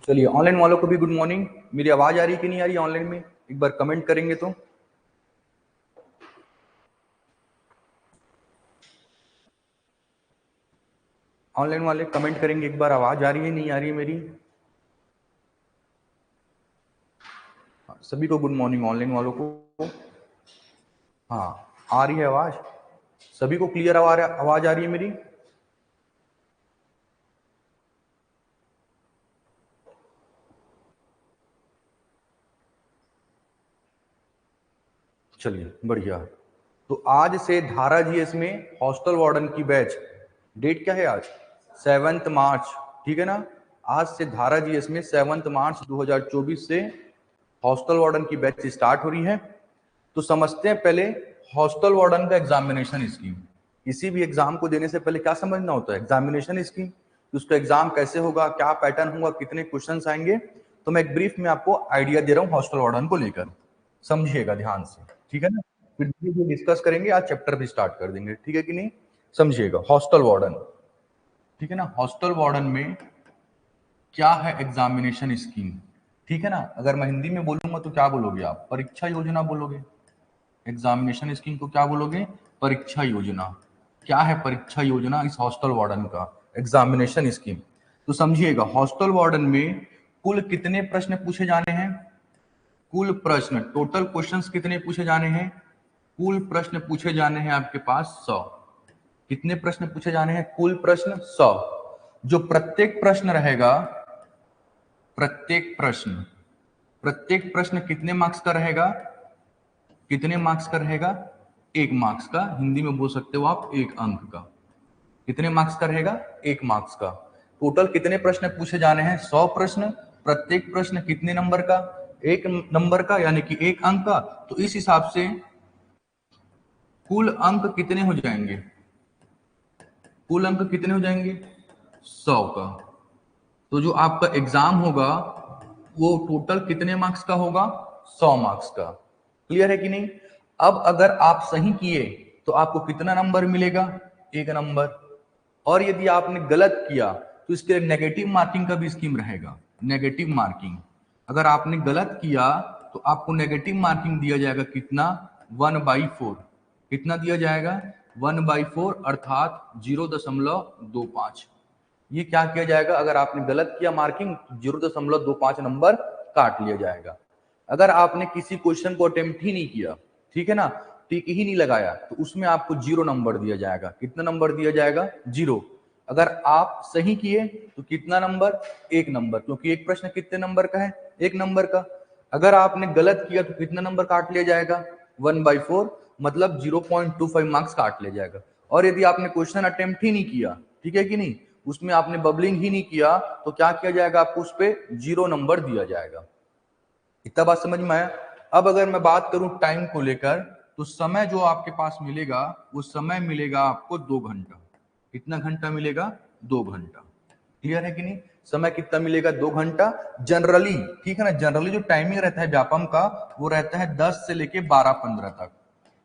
चलिए, ऑनलाइन वालों को भी गुड मॉर्निंग। मेरी आवाज आ रही है कि नहीं आ रही है ऑनलाइन में? एक बार कमेंट करेंगे तो। ऑनलाइन वाले कमेंट करेंगे एक बार, आवाज आ रही है नहीं आ रही है मेरी? सभी को गुड मॉर्निंग ऑनलाइन वालों को। हाँ, आ रही है आवाज? सभी को क्लियर आवाज आ रही है मेरी? चलिए, बढ़िया। तो आज से धारा जीएस में हॉस्टल वार्डन की बैच, डेट क्या है आज? 7 मार्च, ठीक है ना? आज से धारा जीएस में 7 मार्च 2024 से हॉस्टल वार्डन की बैच स्टार्ट हो रही है। तो समझते हैं पहले हॉस्टल वार्डन का एग्जामिनेशन स्कीम। किसी भी एग्जाम को देने से पहले क्या समझना होता है? Examination scheme. तो उसका एग्जाम कैसे होगा, क्या पैटर्न होगा, कितने क्वेश्चंस आएंगे, तो मैं एक ब्रीफ में आपको आइडिया दे रहा हूँ हॉस्टल वार्डन को लेकर। समझिएगा ध्यान से, ठीक है ना? फिर धीरे डिस्कस करेंगे, आज चैप्टर भी स्टार्ट कर देंगे, ठीक है कि नहीं? समझिएगा हॉस्टल वार्डन, ठीक है ना? हॉस्टल वार्डन में क्या है एग्जामिनेशन स्कीम, ठीक है ना? अगर मैं हिंदी में बोलूंगा तो क्या बोलोगे आप? परीक्षा योजना बोलोगे। एग्जामिनेशन स्कीम को क्या बोलोगे? परीक्षा योजना। क्या है परीक्षा योजना इस हॉस्टल वार्डन का? Examination scheme. तो समझिएगा, हॉस्टल वार्डन में कुल कितने प्रश्न पूछे जाने हैं? कुल प्रश्न, टोटल क्वेश्चंस कितने पूछे जाने हैं? कुल प्रश्न पूछे जाने हैं आपके पास 100। कितने प्रश्न पूछे जाने हैं? कुल प्रश्न 100। जो प्रत्येक प्रश्न रहेगा, प्रत्येक प्रश्न, प्रत्येक प्रश्न कितने मार्क्स का रहेगा? कितने मार्क्स का रहेगा? 1 मार्क्स का। हिंदी में बोल सकते हो आप 1 अंक का। कितने मार्क्स का रहेगा? 1 मार्क्स का। टोटल कितने प्रश्न पूछे जाने हैं? 100 प्रश्न। प्रत्येक प्रश्न कितने नंबर का? 1 नंबर का, यानी कि 1 अंक का। तो इस हिसाब से कुल अंक कितने हो जाएंगे? कुल अंक कितने हो जाएंगे? 100 का। तो जो आपका एग्जाम होगा वो टोटल कितने मार्क्स का होगा? 100 मार्क्स का। क्लियर है कि नहीं? अब अगर आप सही किए तो आपको कितना नंबर मिलेगा? 1 नंबर। और यदि आपने गलत किया तो इसके लिए नेगेटिव मार्किंग का भी स्कीम रहेगा। नेगेटिव मार्किंग, अगर आपने गलत किया तो आपको नेगेटिव मार्किंग दिया जाएगा। कितना? 1/4। कितना दिया जाएगा? 1/4, अर्थात 0.25। ये क्या किया जाएगा? अगर आपने गलत किया मार्किंग, 0.25 नंबर काट लिया जाएगा। अगर आपने किसी क्वेश्चन को अटेम्प्ट ही नहीं किया, ठीक है ना, टिक ही नहीं लगाया, तो उसमें आपको 0 नंबर दिया जाएगा। कितना नंबर दिया जाएगा? 0। अगर आप सही किए तो कितना नंबर? 1 नंबर, क्योंकि एक प्रश्न कितने नंबर का है? 1 नंबर का। अगर आपने गलत किया तो कितना नंबर काट लिया जाएगा? 1/4, मतलब 0.25 मार्क्स काट लिया जाएगा। और यदि आपने क्वेश्चन अटेम्प्ट ही नहीं किया, ठीक है कि नहीं, उसमें आपने बबलिंग ही नहीं किया, तो क्या किया जाएगा? आपको उस पर 0 नंबर दिया जाएगा। इतना बात समझ में आया? अब अगर मैं बात करूं टाइम को लेकर, तो समय जो आपके पास मिलेगा वो समय मिलेगा आपको 2 घंटा। कितना घंटा मिलेगा? 2 घंटा। क्लियर है कि नहीं? समय कितना मिलेगा? 2 घंटा जनरली, ठीक है ना? जनरली जो टाइमिंग रहता है व्यापम का, वो रहता है 10 से लेके 12-15 तक।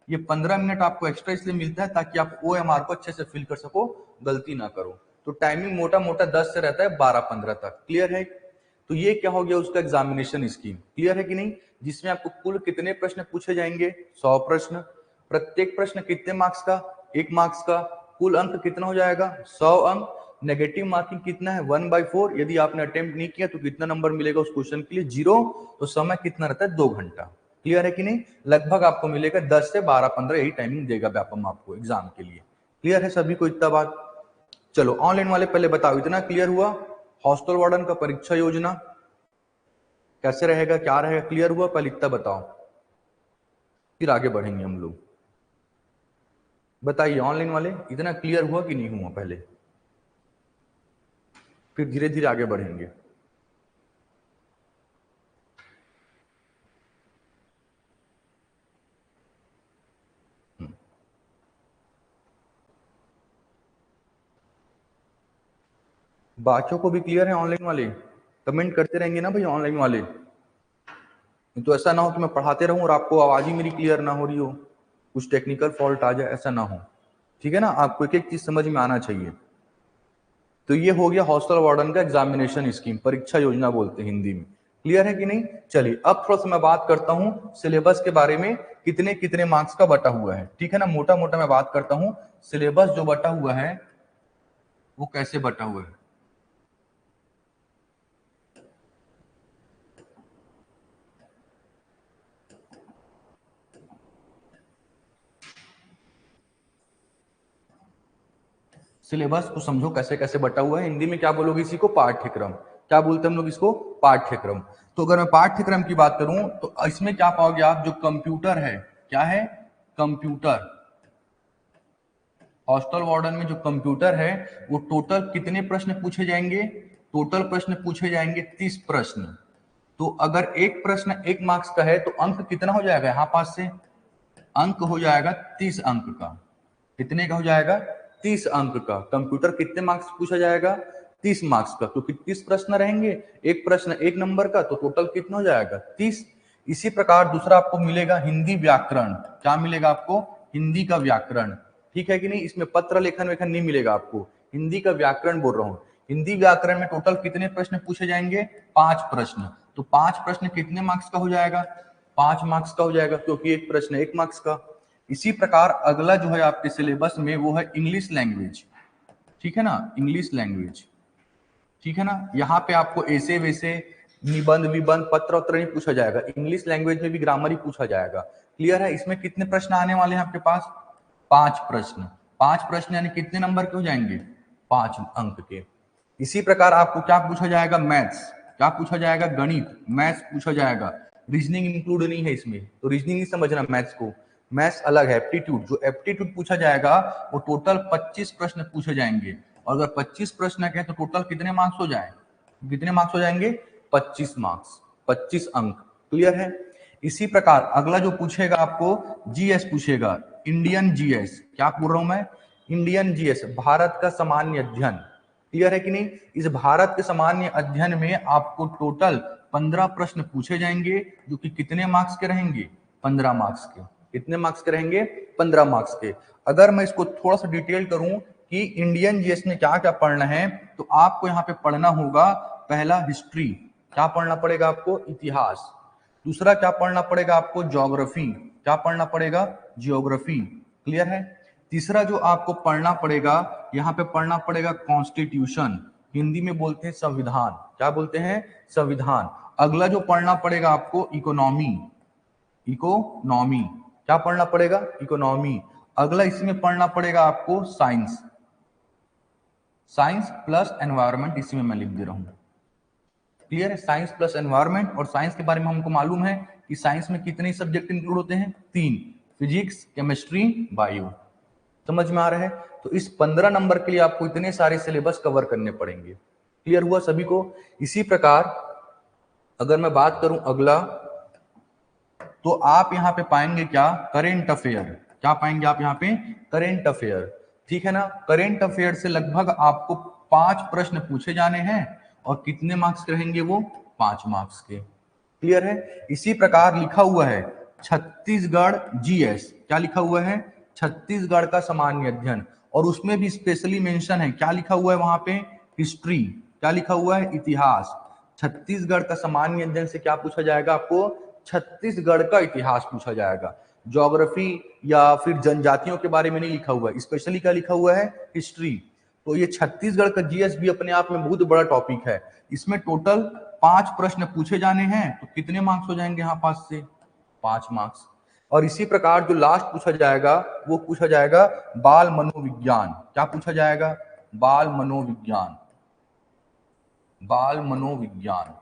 ये 15 मिनट आपको एक्स्ट्रा इसलिए मिलता है ताकि आप OMR को अच्छे से फिल कर सको, गलती ना करो। तो टाइमिंग मोटा मोटा 10 से रहता है 12-15 तक। क्लियर है? तो ये क्या हो गया उसका एग्जामिनेशन स्कीम। क्लियर है कि नहीं? जिसमें आपको कुल कितने प्रश्न पूछे जाएंगे? 100 प्रश्न। प्रत्येक प्रश्न कितने मार्क्स का? 1 मार्क्स का। कुल अंक कितना हो जाएगा? 100 अंक। नेगेटिव मार्किंग कितना है? 1/4। यदि आपने अटेम्प्ट नहीं किया तो कितना नंबर मिलेगा उस क्वेश्चन के लिए? 0। तो समय कितना रहता है? 2 घंटा। क्लियर है कि नहीं? लगभग आपको मिलेगा 10 से 12-15, यही टाइमिंग देगा व्यापम आपको एग्जाम के लिए। क्लियर है सभी को इतना बात? चलो, ऑनलाइन वाले पहले बताओ, इतना क्लियर हुआ? हॉस्टल वार्डन का परीक्षा योजना कैसे रहेगा, क्या रहेगा, क्लियर हुआ? पहले इतना बताओ, फिर आगे बढ़ेंगे हम लोग। बताइए ऑनलाइन वाले, इतना क्लियर हुआ कि नहीं हुआ पहले? फिर धीरे धीरे आगे बढ़ेंगे। बाकियों को भी क्लियर है ऑनलाइन वाले? कमेंट करते रहेंगे ना भाई ऑनलाइन वाले। तो ऐसा ना हो कि मैं पढ़ाते रहूं और आपको आवाज ही मेरी क्लियर ना हो रही हो, कुछ टेक्निकल फॉल्ट आ जाए, ऐसा ना हो। ठीक है ना? आपको एक एक चीज समझ में आना चाहिए। तो ये हो गया हॉस्टल वार्डन का एग्जामिनेशन स्कीम, परीक्षा योजना बोलते हैं हिंदी में। क्लियर है कि नहीं? चलिए अब थोड़ा सा मैं बात करता हूँ सिलेबस के बारे में, कितने कितने मार्क्स का बटा हुआ है। ठीक है ना, मोटा मोटा मैं बात करता हूँ सिलेबस जो बटा हुआ है वो कैसे बटा हुआ है। सिलेबस को समझो कैसे कैसे बटा हुआ है। हिंदी में क्या बोलोगे इसी को? पाठ्यक्रम। क्या बोलते हैं हम लोग इसको? पाठ्यक्रम। तो अगर मैं पाठ्यक्रम की बात करूं तो इसमें क्या पाओगे आप? जो कंप्यूटर है, क्या है? कंप्यूटर। हॉस्टल वार्डन में जो कंप्यूटर है वो टोटल कितने प्रश्न पूछे जाएंगे? टोटल प्रश्न पूछे जाएंगे 30 प्रश्न। तो अगर एक प्रश्न 1 मार्क्स का है तो अंक कितना हो जाएगा यहां पास से? अंक हो जाएगा 30 अंक का। कितने का हो जाएगा? 30 अंक का। कंप्यूटर कितने मार्क्स पूछा जाएगा? 30 मार्क्स का, क्योंकि 30 प्रश्न रहेंगे, एक प्रश्न 1 नंबर का, तो टोटल कितना हो जाएगा? 30। इसी प्रकार दूसरा आपको मिलेगा हिंदी व्याकरण। क्या मिलेगा आपको? हिंदी का व्याकरण। ठीक है कि नहीं? इसमें पत्र लेखन वेखन नहीं मिलेगा आपको, हिंदी का व्याकरण बोल रहा हूं। हिंदी व्याकरण में टोटल कितने प्रश्न पूछे जाएंगे? 5 प्रश्न। तो 5 प्रश्न कितने मार्क्स का हो जाएगा? 5 मार्क्स का हो जाएगा, क्योंकि एक प्रश्न 1 मार्क्स का। इसी प्रकार अगला जो है आपके सिलेबस में वो है इंग्लिश लैंग्वेज। ठीक है ना, इंग्लिश लैंग्वेज। ठीक है ना, यहाँ पे आपको ऐसे वैसे निबंध विबंध पत्र वत्र नहीं पूछा जाएगा, इंग्लिश लैंग्वेज में भी ग्रामर ही पूछा जाएगा। क्लियर है? इसमें कितने प्रश्न आने वाले हैं आपके पास? 5 प्रश्न। 5 प्रश्न यानी कितने नंबर के हो जाएंगे? 5 अंक के। इसी प्रकार आपको क्या पूछा जाएगा? मैथ्स। क्या पूछा जाएगा? गणित, मैथ्स पूछा जाएगा। रीजनिंग इंक्लूड नहीं है इसमें, तो रीजनिंग नहीं समझना मैथ्स को, मैथ्स अलग है। एप्टीट्यूड, जो एप्टीट्यूड पूछा जाएगा वो टोटल 25 प्रश्न पूछे जाएंगे। और अगर 25 प्रश्न के तो टोटल कितने मार्क्स हो जाए? कितने मार्क्स हो जाएंगे? 25 मार्क्स, 25 अंक। क्लियर है? इसी प्रकार अगला जो पूछेगा आपको जीएस पूछेगा, इंडियन जीएस। क्या बोल रहा हूं मैं? इंडियन जीएस, भारत का सामान्य अध्ययन। क्लियर है कि नहीं? इस भारत के सामान्य अध्ययन में आपको टोटल 15 प्रश्न पूछे जाएंगे, जो कि कितने मार्क्स के रहेंगे? 15 मार्क्स के। कितने मार्क्स के रहेंगे? 15 मार्क्स के। अगर मैं इसको थोड़ा सा डिटेल करूं कि इंडियन जीएस में क्या क्या पढ़ना है, तो आपको यहाँ पे पढ़ना होगा पहला हिस्ट्री। क्या पढ़ना पड़ेगा आपको? इतिहास। दूसरा क्या पढ़ना पड़ेगा आपको? ज्योग्राफी। क्या पढ़ना पड़ेगा? ज्योग्राफी। क्लियर है? तीसरा जो आपको पढ़ना पड़ेगा, यहाँ पे पढ़ना पड़ेगा कॉन्स्टिट्यूशन, हिंदी में बोलते हैं संविधान। क्या बोलते हैं? संविधान। अगला जो पढ़ना पड़ेगा आपको इकोनॉमी। इकोनॉमी। क्या पढ़ना पड़ेगा? इकोनॉमी। अगला इसमें पढ़ना पड़ेगा आपको साइंस। साइंस प्लस एनवायरमेंट इसमें मैं लिख दे रहा हूं। क्लियर है? Science plus environment. और साइंस के बारे में हमको मालूम है कि साइंस में कितने सब्जेक्ट इंक्लूड होते हैं? 3, फिजिक्स, केमिस्ट्री, बायो। समझ में आ रहा है? तो इस 15 नंबर के लिए आपको इतने सारे सिलेबस कवर करने पड़ेंगे। क्लियर हुआ सभी को? इसी प्रकार अगर मैं बात करूं अगला, तो आप यहां पे पाएंगे क्या? Current affair. क्या पाएंगे आप यहां पे? Current affair. ठीक है ना? करेंट अफेयर से लगभग आपको 5 प्रश्न पूछे जाने हैं, और कितने मार्क्स के रहेंगे वो? 5 मार्क्स के। क्लियर है? इसी प्रकार लिखा हुआ है छत्तीसगढ़ जीएस। क्या लिखा हुआ है? छत्तीसगढ़ का सामान्य अध्ययन। और उसमें भी स्पेशली मेंशन है, क्या लिखा हुआ है वहां पे? हिस्ट्री। क्या लिखा हुआ है? इतिहास। छत्तीसगढ़ का सामान्य अध्ययन से क्या पूछा जाएगा आपको? छत्तीसगढ़ का इतिहास पूछा जाएगा। ज्योग्राफी या फिर जनजातियों के बारे में नहीं लिखा हुआ है, स्पेशली क्या लिखा हुआ है? हिस्ट्री। तो ये छत्तीसगढ़ का जीएस भी अपने आप में बहुत बड़ा टॉपिक है। इसमें टोटल 5 प्रश्न पूछे जाने हैं, तो कितने मार्क्स हो जाएंगे यहाँ पास से? 5 मार्क्स। और इसी प्रकार जो लास्ट पूछा जाएगा वो पूछा जाएगा बाल मनोविज्ञान। क्या पूछा जाएगा? बाल मनोविज्ञान। बाल मनोविज्ञान।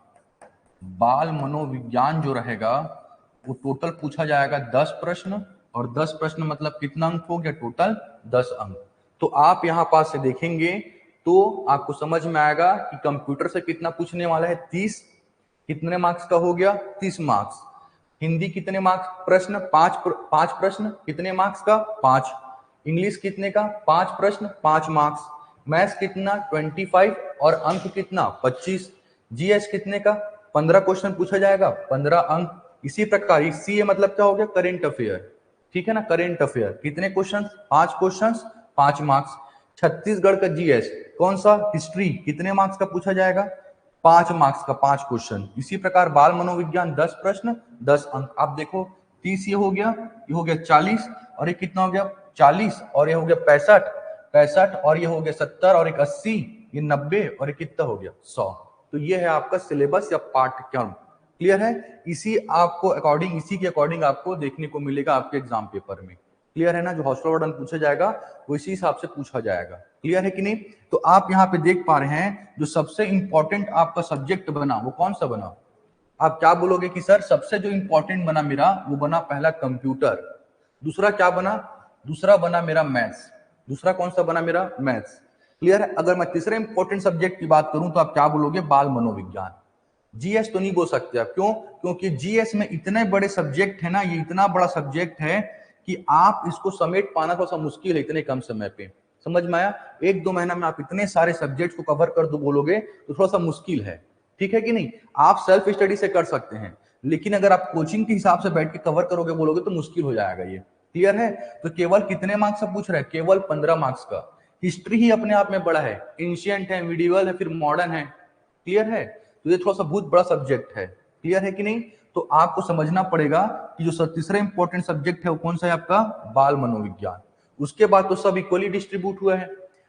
बाल मनोविज्ञान जो रहेगा वो टोटल पूछा जाएगा 10 प्रश्न। और 10 प्रश्न मतलब कितना अंक हो गया? टोटल 10 अंक। तो आप यहां पास से देखेंगे तो आपको समझ में आएगा कि कंप्यूटर से कितना पूछने वाला है? 30। कितने मार्क्स का हो गया? 30 मार्क्स। हिंदी कितने मार्क्स प्रश्न? 5 प्रश्न। कितने मार्क्स का? 5। इंग्लिश कितने का? 5 प्रश्न, 5 मार्क्स। मैथ्स कितना? 25। और अंक कितना? 25। जीएस कितने का? 15 क्वेश्चन पूछा जाएगा, 15 अंक। इसी प्रकार सीए मतलब क्या हो गया? Current affair. ठीक है ना? करेंट अफेयर कितने क्वेश्चन? 5 question, 5 marks. छत्तीसगढ़ का जीएस कौन सा, हिस्ट्री, कितने मार्क्स का पूछा जाएगा, 5 मार्क्स का, 5 क्वेश्चन। इसी प्रकार बाल मनोविज्ञान 10 प्रश्न 10 अंक। आप देखो 30 ये हो गया 40, और ये कितना हो गया 40, और ये हो गया 65, और ये हो गया 70, और एक 80, ये 90, और ये कितना हो गया 100। तो ये है आपका सिलेबस या पाठ्यक्रम। क्लियर है? इसी के अकॉर्डिंग आपको देखने को मिलेगा आपके एग्जाम पेपर में। क्लियर है ना? जो हॉस्टल वार्डन पूछा जाएगा वो इसी हिसाब से पूछा जाएगा। क्लियर है कि नहीं? तो आप यहाँ पे देख पा रहे हैं जो सबसे इंपॉर्टेंट आपका सब्जेक्ट बना वो कौन सा बना? आप क्या बोलोगे कि सर सबसे जो इंपॉर्टेंट बना मेरा वो बना पहला कंप्यूटर, दूसरा क्या बना, दूसरा बना मेरा मैथ्स, दूसरा कौन सा बना मेरा मैथ्स। क्लियर है? अगर मैं तीसरे इंपॉर्टेंट सब्जेक्ट की बात करूं तो आप क्या बोलोगे, बाल मनोविज्ञान। जीएस तो नहीं बोल सकते आप, क्यों? क्योंकि जीएस में इतने बड़े सब्जेक्ट है ना, ये इतना बड़ा सब्जेक्ट है कि आप इसको समेट पाना थोड़ा सा मुश्किल है इतने कम समय पे। समझ में आया? 1-2 महीना में आप इतने सारे सब्जेक्ट को कवर कर दो बोलोगे तो थोड़ा सा मुश्किल है। ठीक है कि नहीं? आप सेल्फ स्टडी से कर सकते हैं, लेकिन अगर आप कोचिंग के हिसाब से बैठ के कवर करोगे बोलोगे तो मुश्किल हो जाएगा ये। क्लियर है? तो केवल कितने मार्क्स का पूछ रहे हैं? केवल 15 मार्क्स का। हिस्ट्री ही अपने आप में बड़ा है, एंशिएंट है, मिडिवल है, फिर मॉडर्न है। क्लियर है? तो ये थोड़ा सा बहुत बड़ा सब्जेक्ट है। क्लियर है कि नहीं? तो आपको समझना पड़ेगा कि जो तीसरा इंपॉर्टेंट सब्जेक्ट है वो कौन सा है आपका, बाल मनोविज्ञान। उसके बाद तो सब इक्वली डिस्ट्रीब्यूट हुआ है।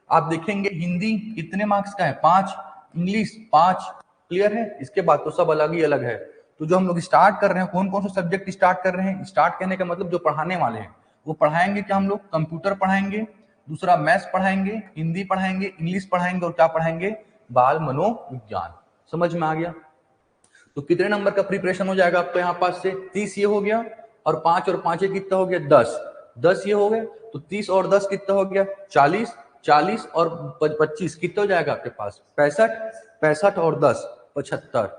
आप देखेंगे हिंदी कितने मार्क्स का है, 5, इंग्लिश 5। क्लियर है? इसके बाद तो सब अलग ही अलग है। तो जो हम लोग स्टार्ट कर रहे हैं, कौन कौन सा सब्जेक्ट स्टार्ट कर रहे हैं, स्टार्ट करने का मतलब जो पढ़ाने वाले हैं वो पढ़ाएंगे क्या, हम लोग कंप्यूटर पढ़ाएंगे, दूसरा मैथ्स पढ़ाएंगे, हिंदी पढ़ाएंगे, इंग्लिश पढ़ाएंगे, और क्या पढ़ाएंगे, बाल मनोविज्ञान। समझ में आ गया? तो कितने नंबर का प्रिपरेशन हो जाएगा आपको यहाँ पास से, 30 ये हो गया, और 5 और 5 कितना हो गया, 10, 10 ये हो गया, तो 30 और 10 कितना हो गया, 40, 40 और 25 कितना हो जाएगा आपके पास, 65, 65 और 10 75,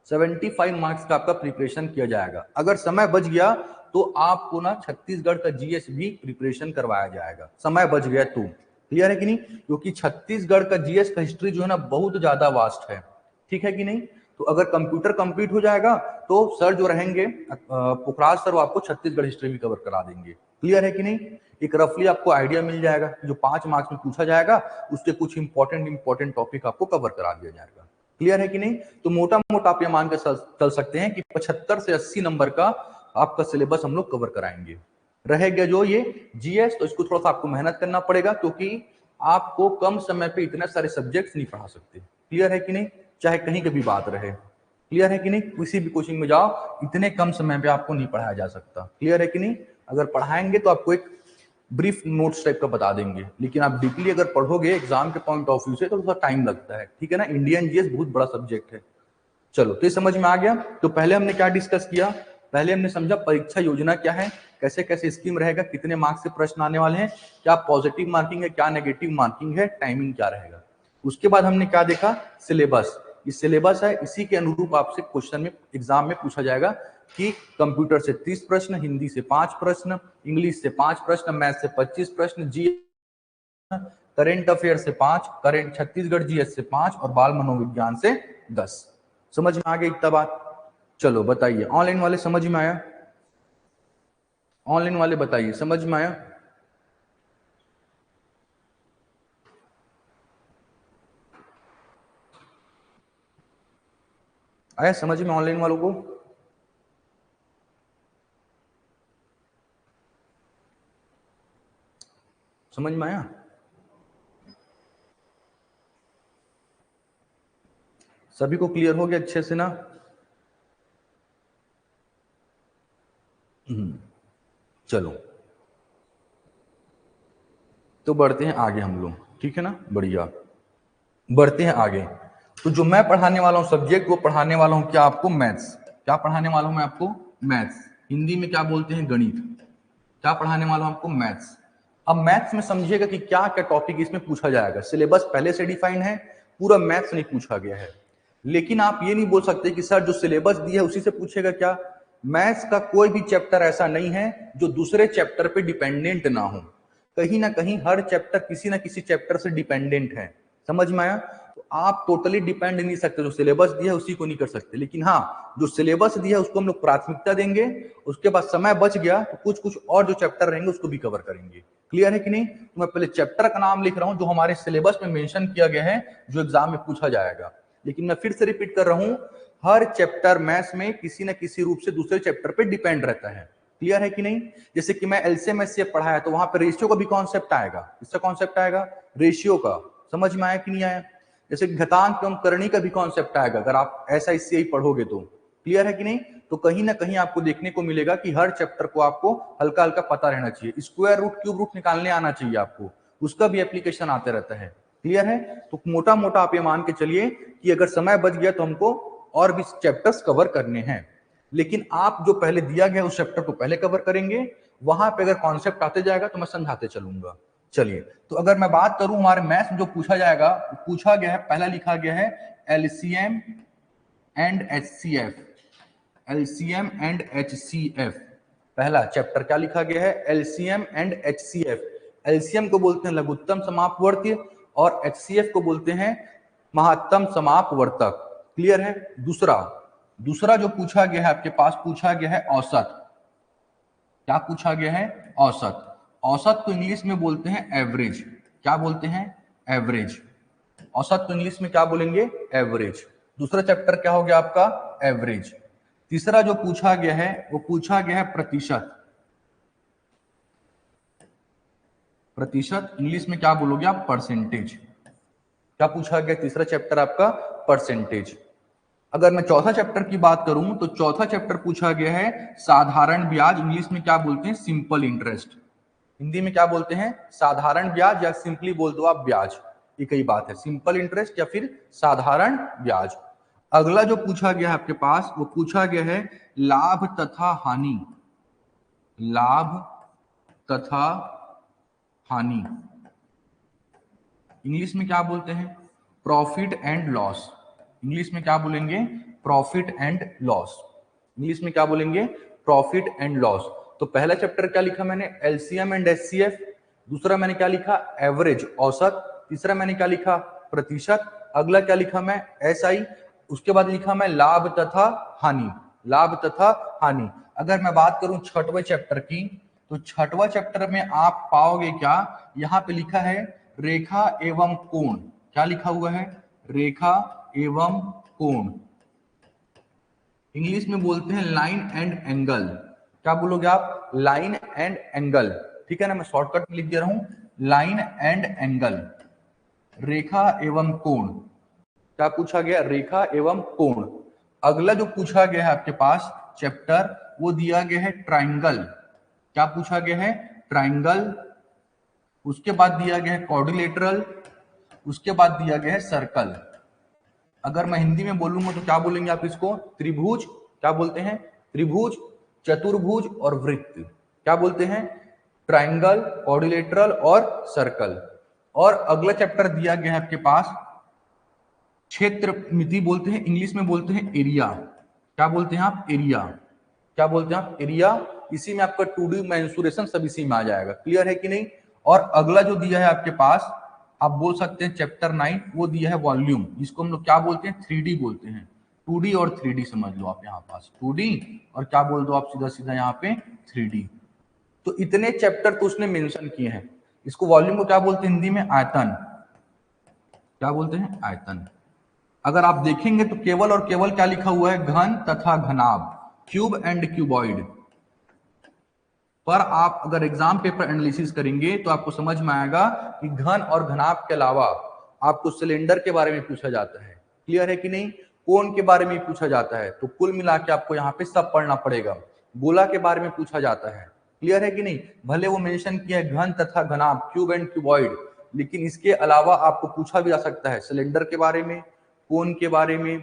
75 मार्क्स का आपका प्रिपरेशन किया जाएगा। अगर समय बच गया तो आपको ना छत्तीसगढ़ का जीएस भी प्रिपरेशन करवाया जाएगा, समय बच गया तो। क्लियर है कि नहीं? क्योंकि छत्तीसगढ़ का जीएस का हिस्ट्री जो है ना बहुत ज्यादा वास्ट है। ठीक है कि नहीं? तो अगर कंप्यूटर कंप्लीट हो जाएगा तो सर जो रहेंगे पुखराज सर, वो आपको छत्तीसगढ़ हिस्ट्री भी कवर करा देंगे। क्लियर है कि नहीं? एक रफली आपको आइडिया मिल जाएगा जो 5 मार्क्स में पूछा जाएगा उसके कुछ इंपॉर्टेंट टॉपिक आपको कवर करा दिया जाएगा। क्लियर है कि नहीं? तो मोटा मोटा आप ये मान के चल सकते हैं कि 75 से 80 नंबर का आपका सिलेबस हम लोग कवर कराएंगे। रहेगा जो ये जीएस, तो इसको थोड़ा सा आपको मेहनत करना पड़ेगा क्योंकि आपको कम समय पे इतने सारे सब्जेक्ट्स नहीं पढ़ा सकते। क्लियर है कि नहीं? चाहे कहीं की भी बात रहे। क्लियर है कि नहीं? किसी भी कोचिंग में जाओ इतने कम समय पे आपको नहीं पढ़ाया जा सकता। क्लियर है कि नहीं? अगर पढ़ाएंगे तो आपको एक ब्रीफ नोट्स टाइप का बता देंगे, लेकिन आप डीपली अगर पढ़ोगे एग्जाम के पॉइंट ऑफ व्यू से तो थोड़ा टाइम लगता है। ठीक है ना? इंडियन जीएस बहुत बड़ा सब्जेक्ट है। चलो, तो ये समझ में आ गया। तो पहले हमने क्या डिस्कस किया, पहले हमने समझा परीक्षा योजना क्या है, कैसे कैसे स्कीम रहेगा, कितने मार्क्स से प्रश्न आने वाले हैं, क्या पॉजिटिव मार्किंग है, क्या नेगेटिव मार्किंग है, टाइमिंग क्या रहेगा। उसके बाद हमने क्या देखा, सिलेबस। ये सिलेबस है, इसी के अनुरूप आपसे क्वेश्चन में एग्जाम में पूछा जाएगा कि कंप्यूटर से 30 प्रश्न, हिंदी से 5 प्रश्न, इंग्लिश से 5 प्रश्न, मैथ से 25 प्रश्न, जी करेंट अफेयर से 5, करेंट छत्तीसगढ़ जीएस से 5 और बाल मनोविज्ञान से 10। समझ में आ गई इतना बात? चलो बताइए, ऑनलाइन वाले समझ में आया? ऑनलाइन वाले बताइए समझ में आया? आया समझ में ऑनलाइन वालों को? समझ में आया? सभी को क्लियर हो गया अच्छे से ना? चलो तो बढ़ते हैं आगे हम लोग। ठीक है ना? बढ़िया, बढ़ते हैं आगे। तो जो मैं पढ़ाने वाला हूं सब्जेक्ट, वो पढ़ाने वाला हूं क्या आपको, मैथ्स। क्या पढ़ाने वाला हूं मैं आपको, मैथ्स। हिंदी में क्या बोलते हैं, गणित। क्या पढ़ाने वाला हूं आपको, मैथ्स। अब मैथ्स में समझिएगा कि क्या क्या टॉपिक इसमें पूछा जाएगा। सिलेबस पहले से डिफाइन है, पूरा मैथ्स नहीं पूछा गया है। लेकिन आप ये नहीं बोल सकते कि सर जो सिलेबस दिया है उसी से पूछेगा क्या। मैथ्स का कोई भी चैप्टर ऐसा नहीं है जो दूसरे चैप्टर पे डिपेंडेंट ना हो। कहीं ना कहीं हर चैप्टर किसी ना किसी चैप्टर से डिपेंडेंट है। समझ में आया? तो आप टोटली डिपेंड नहीं सकते, जो सिलेबस दिया है उसी को नहीं कर सकते, लेकिन हाँ जो सिलेबस दिया है उसको हम लोग प्राथमिकता देंगे, उसके बाद समय बच गया तो कुछ कुछ और जो चैप्टर रहेंगे उसको भी कवर करेंगे। क्लियर है कि नहीं? तो मैं पहले चैप्टर का नाम लिख रहा हूं जो हमारे सिलेबस में मेंशन किया गया है, जो एग्जाम में पूछा जाएगा। लेकिन मैं फिर से रिपीट कर रहा हूं, हर चैप्टर मैथ्स में किसी न किसी रूप से दूसरे चैप्टर पे डिपेंड रहता है। क्लियर है कि नहीं? जैसे कि मैं एलसीएम एचसीएफ पढ़ाया तो वहां पे रेशियो का भी कॉन्सेप्ट आएगा। इसका कॉन्सेप्ट आएगा रेशियो का। समझ में आया कि नहीं आया? जैसे घातांक एवं करणी का भी कॉन्सेप्ट आएगा अगर आप SICI पढ़ोगे तो। क्लियर है कि नहीं? तो कहीं ना कहीं आपको देखने को मिलेगा कि हर चैप्टर को आपको हल्का हल्का पता रहना चाहिए। स्क्वायर रूट क्यूब रूट निकालने आना चाहिए आपको, उसका भी एप्लीकेशन आते रहता है। क्लियर है? तो मोटा मोटा आप ये मान के चलिए कि अगर समय बच गया तो हमको और भी चैप्टर्स कवर करने हैं, लेकिन आप जो पहले दिया गया उस चैप्टर को पहले कवर करेंगे, वहां पे अगर कॉन्सेप्ट आते जाएगा तो मैं समझाते चलूंगा। चलिए, तो अगर मैं बात करूं हमारे मैथ्स में जो पूछा जाएगा, पूछा गया है, पहला लिखा गया है LCM and HCF। LCM and HCF पहला चैप्टर क्या लिखा गया है? LCM and HCF। LCM को बोलते हैं लघुत्तम समापवर्ती और HCF को बोलते हैं महत्तम समापवर्तक। क्लियर है? दूसरा दूसरा जो पूछा गया है आपके पास, पूछा गया है औसत। क्या पूछा गया है? औसत। औसत को इंग्लिश में बोलते हैं एवरेज। क्या बोलते हैं? एवरेज। औसत को इंग्लिश में क्या बोलेंगे? एवरेज। दूसरा चैप्टर क्या हो गया आपका? एवरेज। तीसरा जो पूछा गया है वो पूछा गया है प्रतिशत। प्रतिशत इंग्लिश में क्या बोलोगे आप? परसेंटेज। क्या पूछा गया तीसरा चैप्टर आपका? परसेंटेज। अगर मैं चौथा चैप्टर की बात करूं तो चौथा चैप्टर पूछा गया है साधारण ब्याज। इंग्लिश में क्या बोलते हैं? Simple interest. हिंदी में क्या बोलते हैं? साधारण ब्याज, या सिंपली बोल दो आप ब्याज, एक ही बात है, सिंपल इंटरेस्ट या फिर साधारण ब्याज। अगला जो पूछा गया है आपके पास वो पूछा गया है लाभ तथा हानि। लाभ तथा हानि इंग्लिश में क्या बोलते हैं? Profit and loss. इंग्लिश में क्या बोलेंगे? Profit and loss. इंग्लिश में क्या बोलेंगे? Profit and loss. तो पहला चैप्टर क्या लिखा मैंने? LCM and HCF। दूसरा मैंने क्या लिखा? एवरेज, औसत। तीसरा मैंने क्या लिखा? प्रतिशत। अगला क्या लिखा मैं? SI। उसके बाद लिखा मैं लाभ तथा हानि। लाभ तथा हानि। अगर मैं बात करूं छठवें चैप्टर की, तो छठवां चैप्टर में आप पाओगे क्या? यहां पे लिखा है रेखा एवं कोण। क्या लिखा हुआ है? रेखा एवं कोण। इंग्लिश में बोलते हैं लाइन एंड एंगल। क्या बोलोगे आप? Line and angle. ठीक है ना? मैं शॉर्टकट में लिख दे रहा हूं, लाइन एंड एंगल। रेखा एवं कोण। क्या पूछा गया? रेखा एवं कोण। अगला जो पूछा गया है आपके पास चैप्टर, वो दिया गया है ट्राइंगल। क्या पूछा गया है? ट्राइंगल। उसके बाद दिया गया है क्वाड्रिलेटरल। उसके बाद दिया गया है सर्कल। अगर मैं हिंदी में बोलूंगा तो क्या बोलेंगे आप इसको? त्रिभुज। क्या बोलते हैं? त्रिभुज, चतुर्भुज और वृत्त। क्या बोलते हैं? ट्राइंगल, क्वाड्रिलेटरल और सर्कल। और अगला चैप्टर दिया गया है आपके पास क्षेत्र मिति, बोलते हैं इंग्लिश में बोलते हैं एरिया। क्या बोलते हैं आप? एरिया। क्या बोलते हैं आप? एरिया। इसी में आपका 2D मेंसुरेशन सब इसी में आ जाएगा। क्लियर है कि नहीं? और अगला जो दिया है आपके पास, आप बोल सकते हैं चैप्टर 9, वो दिया है वॉल्यूम, जिसको हम लोग क्या बोलते हैं? 3D बोलते हैं। 2D और 3D समझ लो आप यहाँ पास, 2D और क्या बोल दो आप सीधा सीधा यहाँ पे 3D। तो इतने चैप्टर तो उसने मेंशन किए हैं। इसको वॉल्यूम को क्या बोलते हैं हिंदी में? आयतन। क्या बोलते हैं? आयतन। अगर आप देखेंगे तो केवल और केवल क्या लिखा हुआ है? घन तथा घनाभ, क्यूब एंड क्यूबॉइड। पर आप अगर एग्जाम पेपर एनालिसिस करेंगे तो आपको समझ में आएगा कि घन और घनाभ के अलावा आपको सिलेंडर के बारे में पूछा जाता है। क्लियर है कि नहीं? कोण के बारे में पूछा जाता है। तो कुल मिला के आपको यहाँ पे सब पढ़ना पड़ेगा। गोला के बारे में पूछा जाता है। क्लियर है कि नहीं? भले वो मेंशन किया है घन तथा घनाभ, क्यूब एंड क्यूबॉइड, लेकिन इसके अलावा आपको पूछा भी जा सकता है सिलेंडर के बारे में, कोण के बारे में,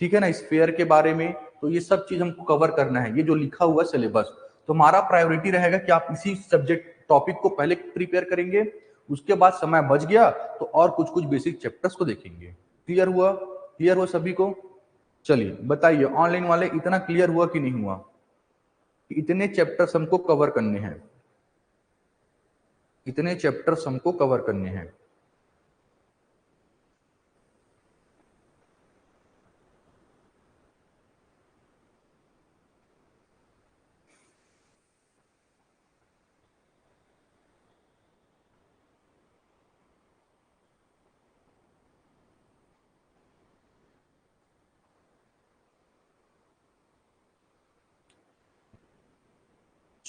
ठीक है ना, स्फीयर के बारे में। तो ये सब चीज हमको कवर करना है, ये जो लिखा हुआ सिलेबस। तो हमारा प्रायोरिटी रहेगा कि आप इसी सब्जेक्ट टॉपिक को पहले प्रिपेयर करेंगे, उसके बाद समय बच गया तो और कुछ कुछ बेसिक चैप्टर्स को देखेंगे। क्लियर हुआ? क्लियर हुआ सभी को? चलिए बताइए, ऑनलाइन वाले इतना क्लियर हुआ कि नहीं हुआ? इतने चैप्टर्स हमको कवर करने हैं, इतने चैप्टर्स हमको कवर करने हैं।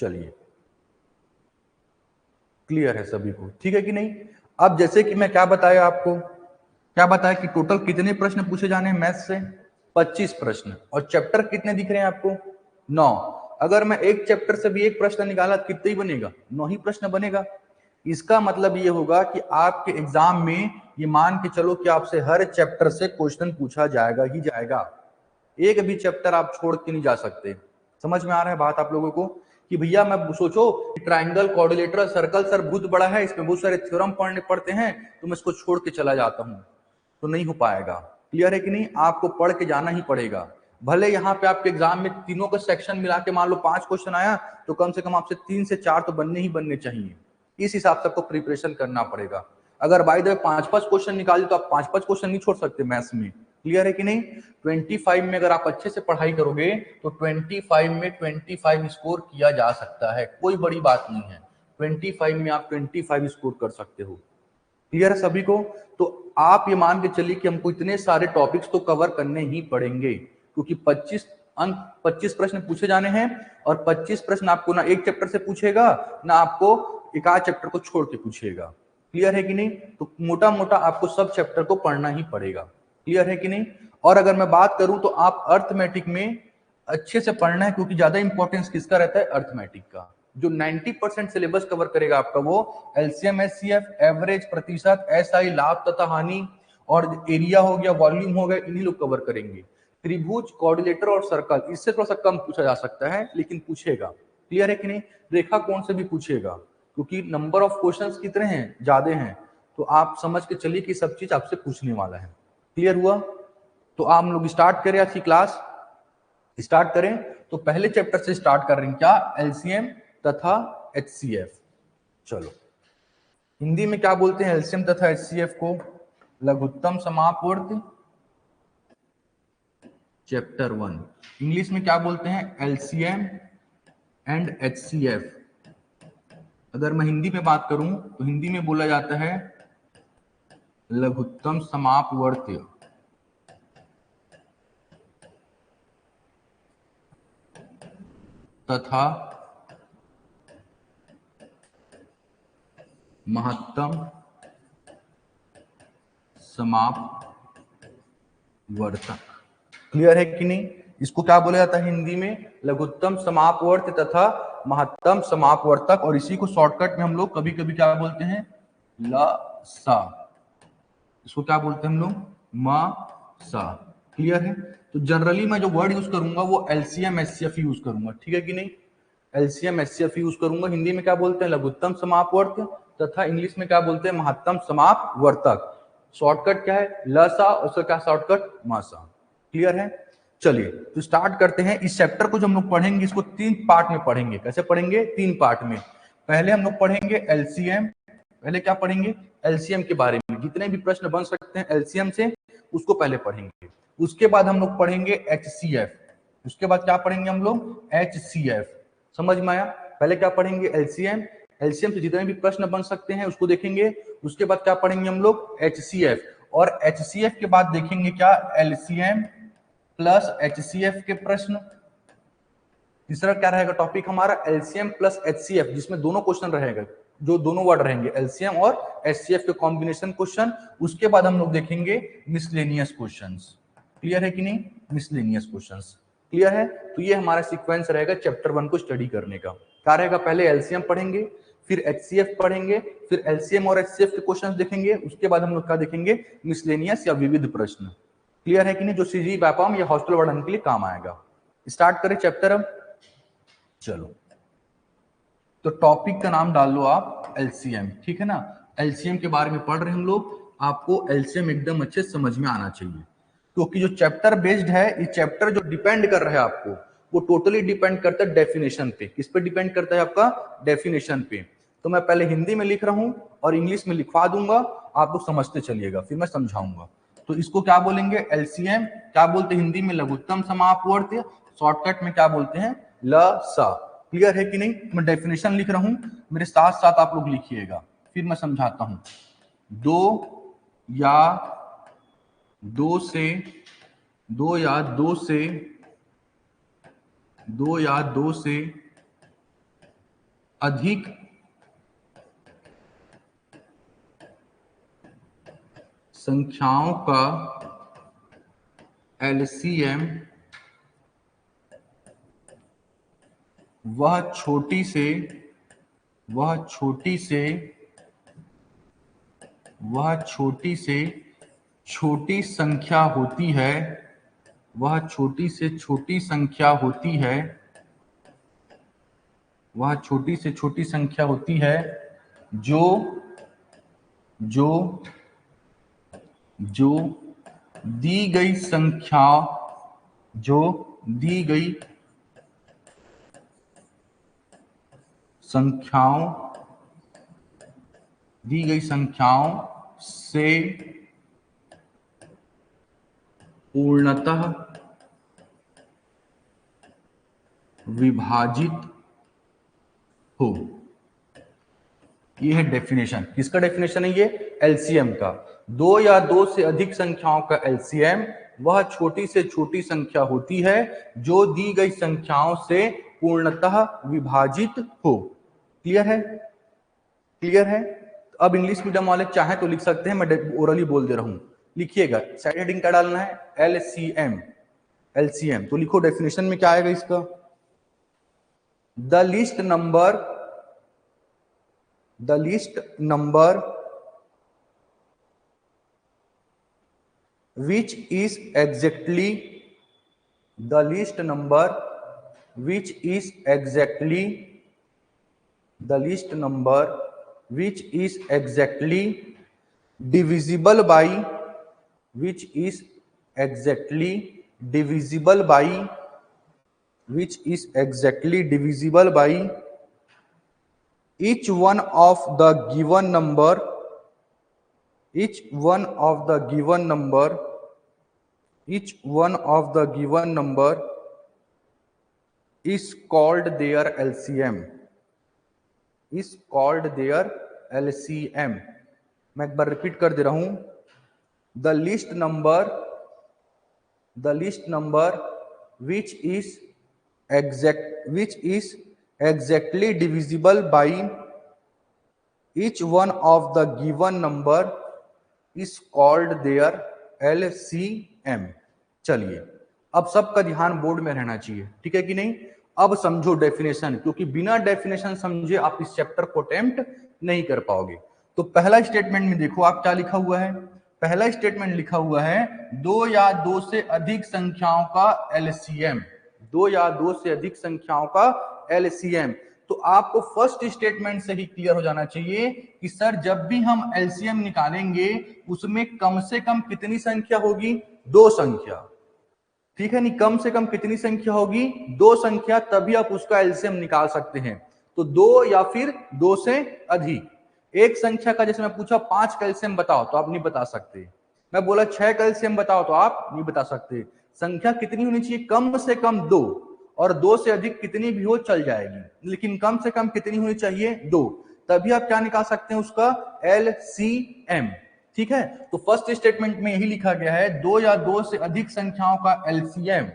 चलिए, क्लियर है सभी को, ठीक है कि नहीं। अब जैसे कि मैं क्या बताया आपको, क्या बताया कि टोटल कितने प्रश्न पूछे जाने हैं मैथ्स से, 25 प्रश्न, और चैप्टर कितने दिख रहे हैं आपको, 9। अगर मैं एक चैप्टर से भी एक प्रश्न निकाला तो कितना ही बनेगा, 9 ही प्रश्न बनेगा। इसका मतलब ये होगा कि आपके एग्जाम में ये मान के चलो कि आपसे हर चैप्टर से क्वेश्चन पूछा जाएगा ही जाएगा, एक भी चैप्टर आप छोड़ के नहीं जा सकते। समझ में आ रहा है बात आप लोगों को, कि भैया मैं सोचो ट्राइंगल, क्वाड्रिलेटरल, सर्कल सर बहुत बड़ा है, इसमें बहुत सारे थ्योरम पढ़ने पड़ते हैं, तो मैं इसको छोड़ के चला जाता हूं, तो नहीं हो पाएगा। क्लियर है कि नहीं, आपको पढ़ के जाना ही पड़ेगा। भले यहाँ पे आपके एग्जाम में तीनों का सेक्शन मिला के मान लो 5 क्वेश्चन आया, तो कम से कम आपसे 3 से 4 तो बनने ही बनने चाहिए। इस हिसाब से आपको प्रिपरेशन करना पड़ेगा। अगर बाय द वे 5-5 क्वेश्चन निकाले तो आप 5-5 क्वेश्चन नहीं छोड़ सकते मैथ्स में। क्लियर है कि नहीं। 25 में अगर आप अच्छे से पढ़ाई करोगे तो 25 में 25 स्कोर किया जा सकता है, कोई बड़ी बात नहीं है। 25 में आप 25 स्कोर कर सकते हो। क्लियर है सभी को। तो आप ये मान के चलिए कि हमको इतने सारे टॉपिक्स तो कवर करने ही पड़ेंगे, क्योंकि 25 प्रश्न पूछे जाने हैं, और 25 प्रश्न आपको ना एक चैप्टर से पूछेगा, ना आपको एक आध चैप्टर को छोड़ के पूछेगा। क्लियर है कि नहीं। तो मोटा मोटा आपको सब चैप्टर को पढ़ना ही पड़ेगा। क्लियर है कि नहीं। और अगर मैं बात करूं तो आप अर्थमेटिक में अच्छे से पढ़ना है, क्योंकि ज्यादा इंपॉर्टेंस किसका रहता है, अर्थमेटिक का। जो 90% सिलेबस कवर करेगा आपका वो एलसीएम, एचसीएफ, एवरेज, प्रतिशत, एसआई, लाभ तथा हानि, और एरिया हो गया, वॉल्यूम हो गया, इन्हीं लोग कवर करेंगे। त्रिभुज, कोऑर्डिनेटर और सर्कल इससे थोड़ा सा कम पूछा जा सकता है, लेकिन पूछेगा। क्लियर है कि नहीं। रेखा कोण से भी पूछेगा, क्योंकि नंबर ऑफ क्वेश्चंस कितने हैं, ज्यादा हैं, तो आप समझ के चलिए कि सब चीज आपसे पूछने वाला है। क्लियर हुआ। तो आप लोग स्टार्ट करें आज की क्लास। स्टार्ट करें तो पहले चैप्टर से स्टार्ट कर रहे हैं, क्या, एलसीएम तथा एचसीएफ। चलो, हिंदी में क्या बोलते हैं एलसीएम तथा एचसीएफ को, लघुत्तम समापवर्ती, चैप्टर 1। इंग्लिश में क्या बोलते हैं, एलसीएम एंड एचसीएफ। अगर मैं हिंदी में बात करूं तो हिंदी में बोला जाता है लघुत्तम समापवर्ती तथा महत्तम समापवर्तक। क्लियर है कि नहीं। इसको क्या बोला जाता है हिंदी में, लघुत्तम समापवर्त तथा महत्तम समापवर्तक, और इसी को शॉर्टकट में हम लोग कभी कभी क्या बोलते हैं, लसा। इसको क्या बोलते हैं हम लोग, सा। क्लियर है। तो जनरली मैं जो वर्ड यूज करूंगा वो एलसीएम एचसीएफ यूज करूंगा, ठीक है कि नहीं। एलसीएम एचसीएफ यूज करूंगा। हिंदी में क्या बोलते हैं, लघुत्तम समापवर्त, तथा इंग्लिश में क्या बोलते हैं, महत्तम समापवर्तक। शॉर्टकट क्या है, लसा, उसका क्या शॉर्टकट, मासा। क्लियर है। चलिए तो स्टार्ट करते हैं। इस चैप्टर को जो हम लोग पढ़ेंगे इसको 3 पार्ट में पढ़ेंगे। कैसे पढ़ेंगे, 3 पार्ट में। पहले हम लोग पढ़ेंगे एलसीएम, पहले क्या पढ़ेंगे, एलसीएम के बारे में, जितने भी प्रश्न बन सकते हैं एलसीएम से उसको पहले पढ़ेंगे। उसके बाद हम लोग पढ़ेंगे एचसीएफ, उसके बाद क्या पढ़ेंगे हम लोग, एचसीएफ। समझ में आया। पहले क्या पढ़ेंगे, एलसीएम, एलसीएम से जितने भी प्रश्न बन सकते हैं उसको देखेंगे। उसके बाद क्या पढ़ेंगे हम लोग, एचसीएफ, और एचसीएफ के बाद देखेंगे क्या, एलसीएम प्लस एचसीएफ के प्रश्न। तीसरा क्या रहेगा टॉपिक हमारा, एलसीएम प्लस एचसीएफ, जिसमें दोनों क्वेश्चन रहेगा, जो दोनों वर्ड रहेंगे एलसीएम और एचसीएफ के कॉम्बिनेशन क्वेश्चन। उसके बाद हम लोग देखेंगे मिसलेनियस क्वेश्चंस। क्लियर है कि नहीं, मिसलेनियस क्वेश्चंस। क्लियर है। तो ये हमारा सीक्वेंस रहेगा चैप्टर 1 को स्टडी करने का। क्या रहेगा, पहले एलसीएम पढ़ेंगे, फिर एचसीएफ पढ़ेंगे, फिर एलसीएम और एचसीएफ के क्वेश्चंस देखेंगे। उसके बाद हम लोग क्या देखेंगे, मिसलेनियस या विविध प्रश्न। क्लियर है कि नहीं, जो सीजी व्यापम या हॉस्टल वर्णन के लिए काम आएगा। स्टार्ट करें चैप्टर अब। चलो, तो टॉपिक का नाम डाल लो आप एलसीएम, ठीक है ना। एलसीएम के बारे में पढ़ रहे हैं हम लोग, आपको एलसीएम एकदम अच्छे समझ में आना चाहिए, क्योंकि जो चैप्टर बेस्ड है, ये चैप्टर जो डिपेंड कर रहा है आपको, वो टोटली डिपेंड करता है डेफिनेशन पे। किस पे डिपेंड करता है, आपका डेफिनेशन पे। तो मैं पहले हिंदी में लिख रहा हूं और इंग्लिश में लिखवा दूंगा, आप लोग समझते चलिएगा, फिर मैं समझाऊंगा। तो इसको क्या बोलेंगे, एलसीएम क्या बोलते हैं हिंदी में, लघुत्तम समापवर्ती, शॉर्टकट में क्या बोलते हैं, लसा। क्लियर है कि नहीं। मैं डेफिनेशन लिख रहा हूं, मेरे साथ साथ आप लोग लिखिएगा, फिर मैं समझाता हूं। दो या दो से अधिक संख्याओं का एलसीएम वह छोटी से छोटी संख्या होती है, वह छोटी से छोटी संख्या होती है, वह छोटी से छोटी संख्या होती है जो दी गई संख्याओं से पूर्णतः विभाजित हो। ये है डेफिनेशन। किसका डेफिनेशन है ये? एलसीएम का। दो या दो से अधिक संख्याओं का एलसीएम वह छोटी से छोटी संख्या होती है जो दी गई संख्याओं से पूर्णतः विभाजित हो। क्लियर है? क्लियर है? अब इंग्लिश मीडियम वाले चाहे तो लिख सकते हैं, मैं ओरली बोल दे रहा हूं। लिखिएगा, साइड हेडिंग क्या डालना है? एलसीएम। एलसीएम तो लिखो डेफिनेशन में क्या आएगा इसका? The list number which is exactly divisible by each one of the given number is called their LCM। मैं एक बार रिपीट कर दे रहा हूं। The list number which is exactly divisible by each one of the given number is called their LCM। चलिए, अब सबका ध्यान board में रहना चाहिए, ठीक है कि नहीं? अब समझो डेफिनेशन, क्योंकि बिना डेफिनेशन समझे आप इस चैप्टर को अटेम्प्ट नहीं कर पाओगे। तो पहला स्टेटमेंट में देखो आप क्या लिखा हुआ है। पहला स्टेटमेंट लिखा हुआ है दो या दो से अधिक संख्याओं का एलसीएम। दो या दो से अधिक संख्याओं का एलसीएम। तो आपको फर्स्ट स्टेटमेंट से ही क्लियर हो जाना चाहिए कि सर जब भी हम एलसीएम निकालेंगे उसमें कम से कम कितनी संख्या होगी? दो संख्या। ठीक है नहीं? कम से कम कितनी संख्या होगी? दो संख्या, तभी आप उसका एलसीएम निकाल सकते हैं। तो दो या फिर दो से अधिक। एक संख्या का जैसे मैं पूछा 5 का एलसीएम बताओ तो आप नहीं बता सकते। मैं बोला 6 का एलसीएम बताओ तो आप नहीं बता सकते। संख्या कितनी होनी चाहिए? कम से कम दो, और दो से अधिक कितनी भी हो चल जाएगी, लेकिन कम से कम कितनी होनी चाहिए? दो। तभी आप क्या निकाल सकते हैं? उसका एलसीएम। ठीक है? तो फर्स्ट स्टेटमेंट में यही लिखा गया है दो या दो से अधिक संख्याओं का एलसीएम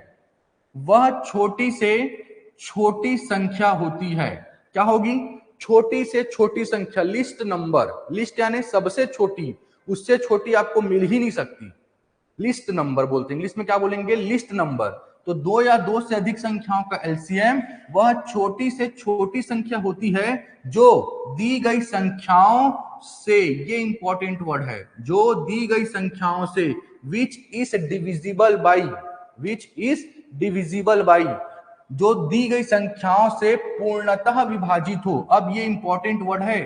वह छोटी से छोटी संख्या होती है। क्या होगी? छोटी से छोटी संख्या। लिस्ट नंबर, लिस्ट यानी सबसे छोटी, उससे छोटी आपको मिल ही नहीं सकती। लिस्ट नंबर बोलते हैं, इंग्लिश में क्या बोलेंगे? List number. तो दो या दो से अधिक संख्याओं का एलसीएम वह छोटी से छोटी संख्या होती है जो दी गई संख्याओं से, ये इंपॉर्टेंट वर्ड है, जो दी गई संख्याओं से, विच इज डिविजिबल बाई, जो दी गई संख्याओं से पूर्णतः विभाजित हो। अब ये इंपॉर्टेंट वर्ड है,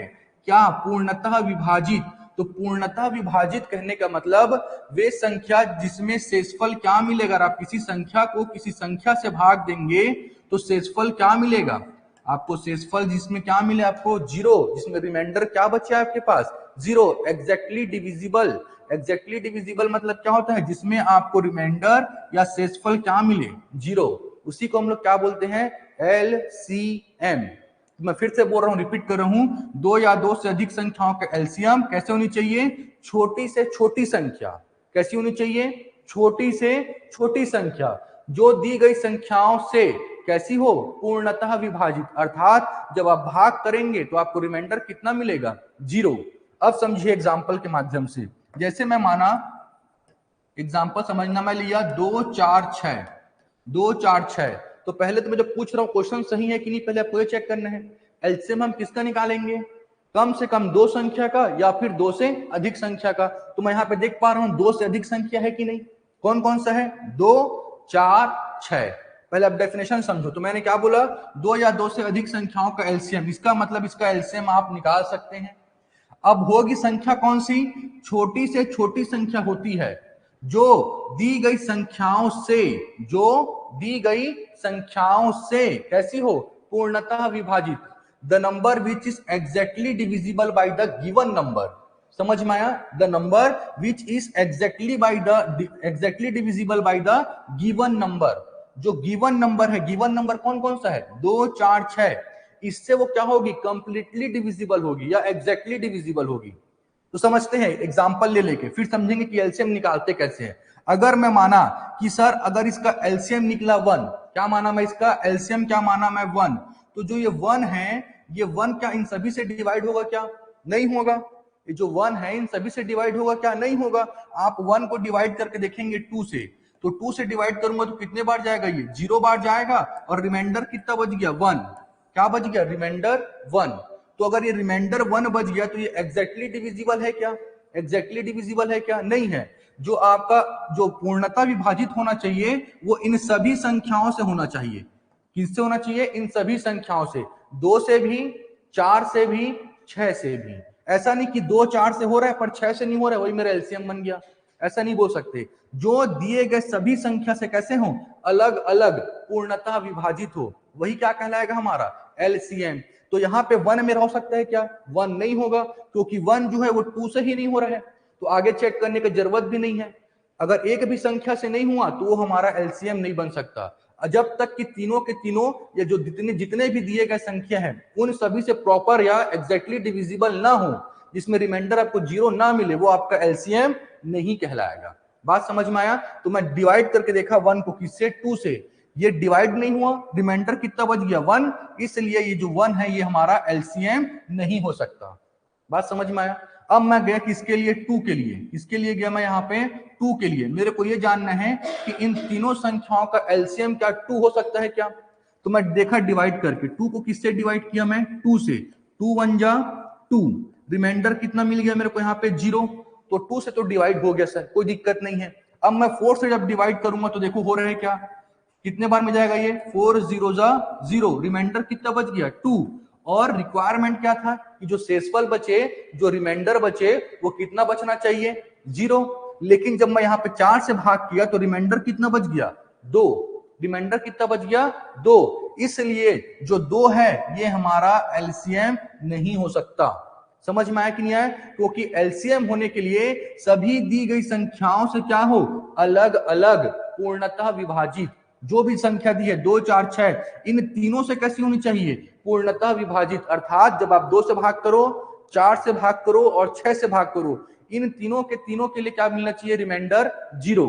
क्या? पूर्णतः विभाजित। तो पूर्णतः विभाजित कहने का मतलब वे संख्या जिसमें शेषफल क्या मिलेगा? आप किसी संख्या को किसी संख्या से भाग देंगे तो शेषफल क्या मिलेगा आपको? शेषफल जिसमें क्या मिले आपको? जीरो, जिसमें रिमाइंडर क्या बचे आपके पास? Zero. Exactly divisible. Exactly divisible मतलब क्या होता है? जिसमें आपको रिमाइंडर या शेषफल क्या मिले? जीरो। उसी को हम लोग क्या बोलते हैं? एलसीएम। मैं फिर से बोल रहा हूं, रिपीट कर रहा हूं, दो या दो से अधिक संख्याओं का एलसीएम कैसे होनी चाहिए? छोटी से छोटी संख्या। कैसी होनी चाहिए? छोटी से छोटी संख्या जो दी गई संख्याओं से कैसी हो, पूर्णतः विभाजित, अर्थात जब आप भाग करेंगे तो आपको रिमाइंडर कितना मिलेगा, 0। अब समझिए एग्जाम्पल के माध्यम से, जैसे मैं माना एग्जाम्पल समझना, मैं लिया 2 4 6, 2 4 6, तो पहले तो मैं जब पूछ रहा हूँ क्वेश्चन सही है कि नहीं, पहले आपको ये चेक करना है। एलसीएम हम किसका निकालेंगे, कम से कम दो संख्या का या फिर दो से अधिक संख्या का। तो मैं यहाँ पे देख पा रहा हूँ दो से अधिक संख्या है कि नहीं, कौन कौन सा है, 2 4 6। पहले आप डेफिनेशन समझो, तो मैंने क्या बोला, दो या दो से अधिक संख्याओं का एलसीएम, इसका मतलब इसका एलसीएम आप निकाल सकते हैं। अब होगी संख्या कौन सी, छोटी से छोटी संख्या होती है जो दी गई संख्याओं से, जो दी गई संख्याओं से कैसी हो, पूर्णतः विभाजित, the number which is exactly divisible by the given number. समझ में आया, the number which is exactly divisible by the given number. जो गिवन नंबर है, गिवन नंबर कौन कौन सा है, 2 4 6, इससे वो क्या होगी, कंप्लीटली डिविजिबल होगी या एग्जैक्टली डिविजिबल होगी। तो समझते हैं एग्जांपल ले लेके, फिर समझेंगे कि एलसीएम निकालते कैसे हैं। अगर मैं माना कि सर अगर इसका एलसीएम निकला 1, क्या माना मैं, इसका एलसीएम क्या माना मैं, 1, तो जो ये 1 है, ये 1 क्या इन सभी से डिवाइड होगा क्या, नहीं होगा। ये जो 1 है इन सभी से डिवाइड होगा क्या, नहीं होगा। आप 1 को डिवाइड करके देखेंगे 2 से, तो 2 से डिवाइड करूंगा तो कितने बार जाएगा, ये 0 बार जाएगा, और रिमाइंडर कितना बच गया, 1। क्या बच गया, रिमाइंडर 1। तो अगर ये रिमाइंडर 1 बच गया तो ये एग्जैक्टली डिविजिबल है क्या, एग्जैक्टली डिविजिबल है क्या, नहीं है। जो आपका जो पूर्णतः विभाजित होना चाहिए वो इन सभी संख्याओं से होना चाहिए। किससे होना चाहिए, इन सभी संख्याओं से, 2 से भी, 4 से भी, 6 से भी। ऐसा नहीं कि 2 4 से हो रहा है पर 6 से नहीं हो रहा है, वही मेरा एलसीएम बन गया, ऐसा नहीं बोल सकते। जो दिए गए सभी संख्या से कैसे हो, अलग अलग पूर्णतः विभाजित हो, वही क्या कहलाएगा, हमारा एलसीएम। तो यहाँ पे 1 मेरा हो सकता है क्या, 1 नहीं होगा, क्योंकि 1 जो है वो 2 से ही नहीं हो रहा है, तो आगे चेक करने की जरूरत भी नहीं है। अगर एक भी संख्या से नहीं हुआ तो वो हमारा एलसीएम नहीं बन सकता। जब तक कि तीनों के तीनों या जो जितने भी दिए गए संख्या है उन सभी से प्रॉपर या एग्जैक्टली डिविजिबल ना हो, जिसमें रिमाइंडर आपको 0 ना मिले, वो आपका एलसीएम नहीं कहलाएगा। बात समझ में आया। तो मैं डिवाइड करके देखा 1 को किससे, 2 से, ये डिवाइड नहीं हुआ, रिमाइंडर कितना बच गया, 1, इसलिए ये जो 1 है ये हमारा एलसीएम नहीं हो सकता। बात समझ में आया। अब मैं गया किसके लिए, 2 के लिए, किसके लिए गया मैं यहाँ पे, 2 के लिए। मेरे को ये जानना है कि इन तीनों संख्याओं का एलसीएम क्या 2 हो सकता है क्या। तो मैं देखा डिवाइड करके, 2 को किससे डिवाइड किया मैं, 2 से, 2 1 जा 2, रिमाइंडर कितना मिल गया मेरे को यहाँ पे, 0, तो 2 से तो डिवाइड हो गया सर, कोई दिक्कत नहीं है। अब मैं 4 से जब डिवाइड करूंगा तो देखो हो रहा है क्या, कितने बार में जाएगा ये, 4 0 जा 0, रिमाइंडर कितना बच गया, 2। और रिक्वायरमेंट क्या था कि जो शेषफल बचे, जो रिमाइंडर बचे, वो कितना बचना चाहिए, 0। लेकिन जब मैं यहाँ पे 4 से भाग किया तो रिमाइंडर कितना बच गया, 2, रिमाइंडर कितना बच गया, 2। इसलिए जो 2 है ये हमारा एलसीएम नहीं हो सकता। समझ में आया कि नहीं आया, क्योंकि एलसीएम होने के लिए सभी दी गई संख्याओं से क्या हो, अलग अलग पूर्णतः विभाजित। जो भी संख्या दी है 2 4 6, इन तीनों से कैसी होनी चाहिए, पूर्णतः विभाजित, अर्थात जब आप 2 से भाग करो, 4 से भाग करो और 6 से भाग करो, इन तीनों के लिए क्या मिलना चाहिए, रिमाइंडर 0।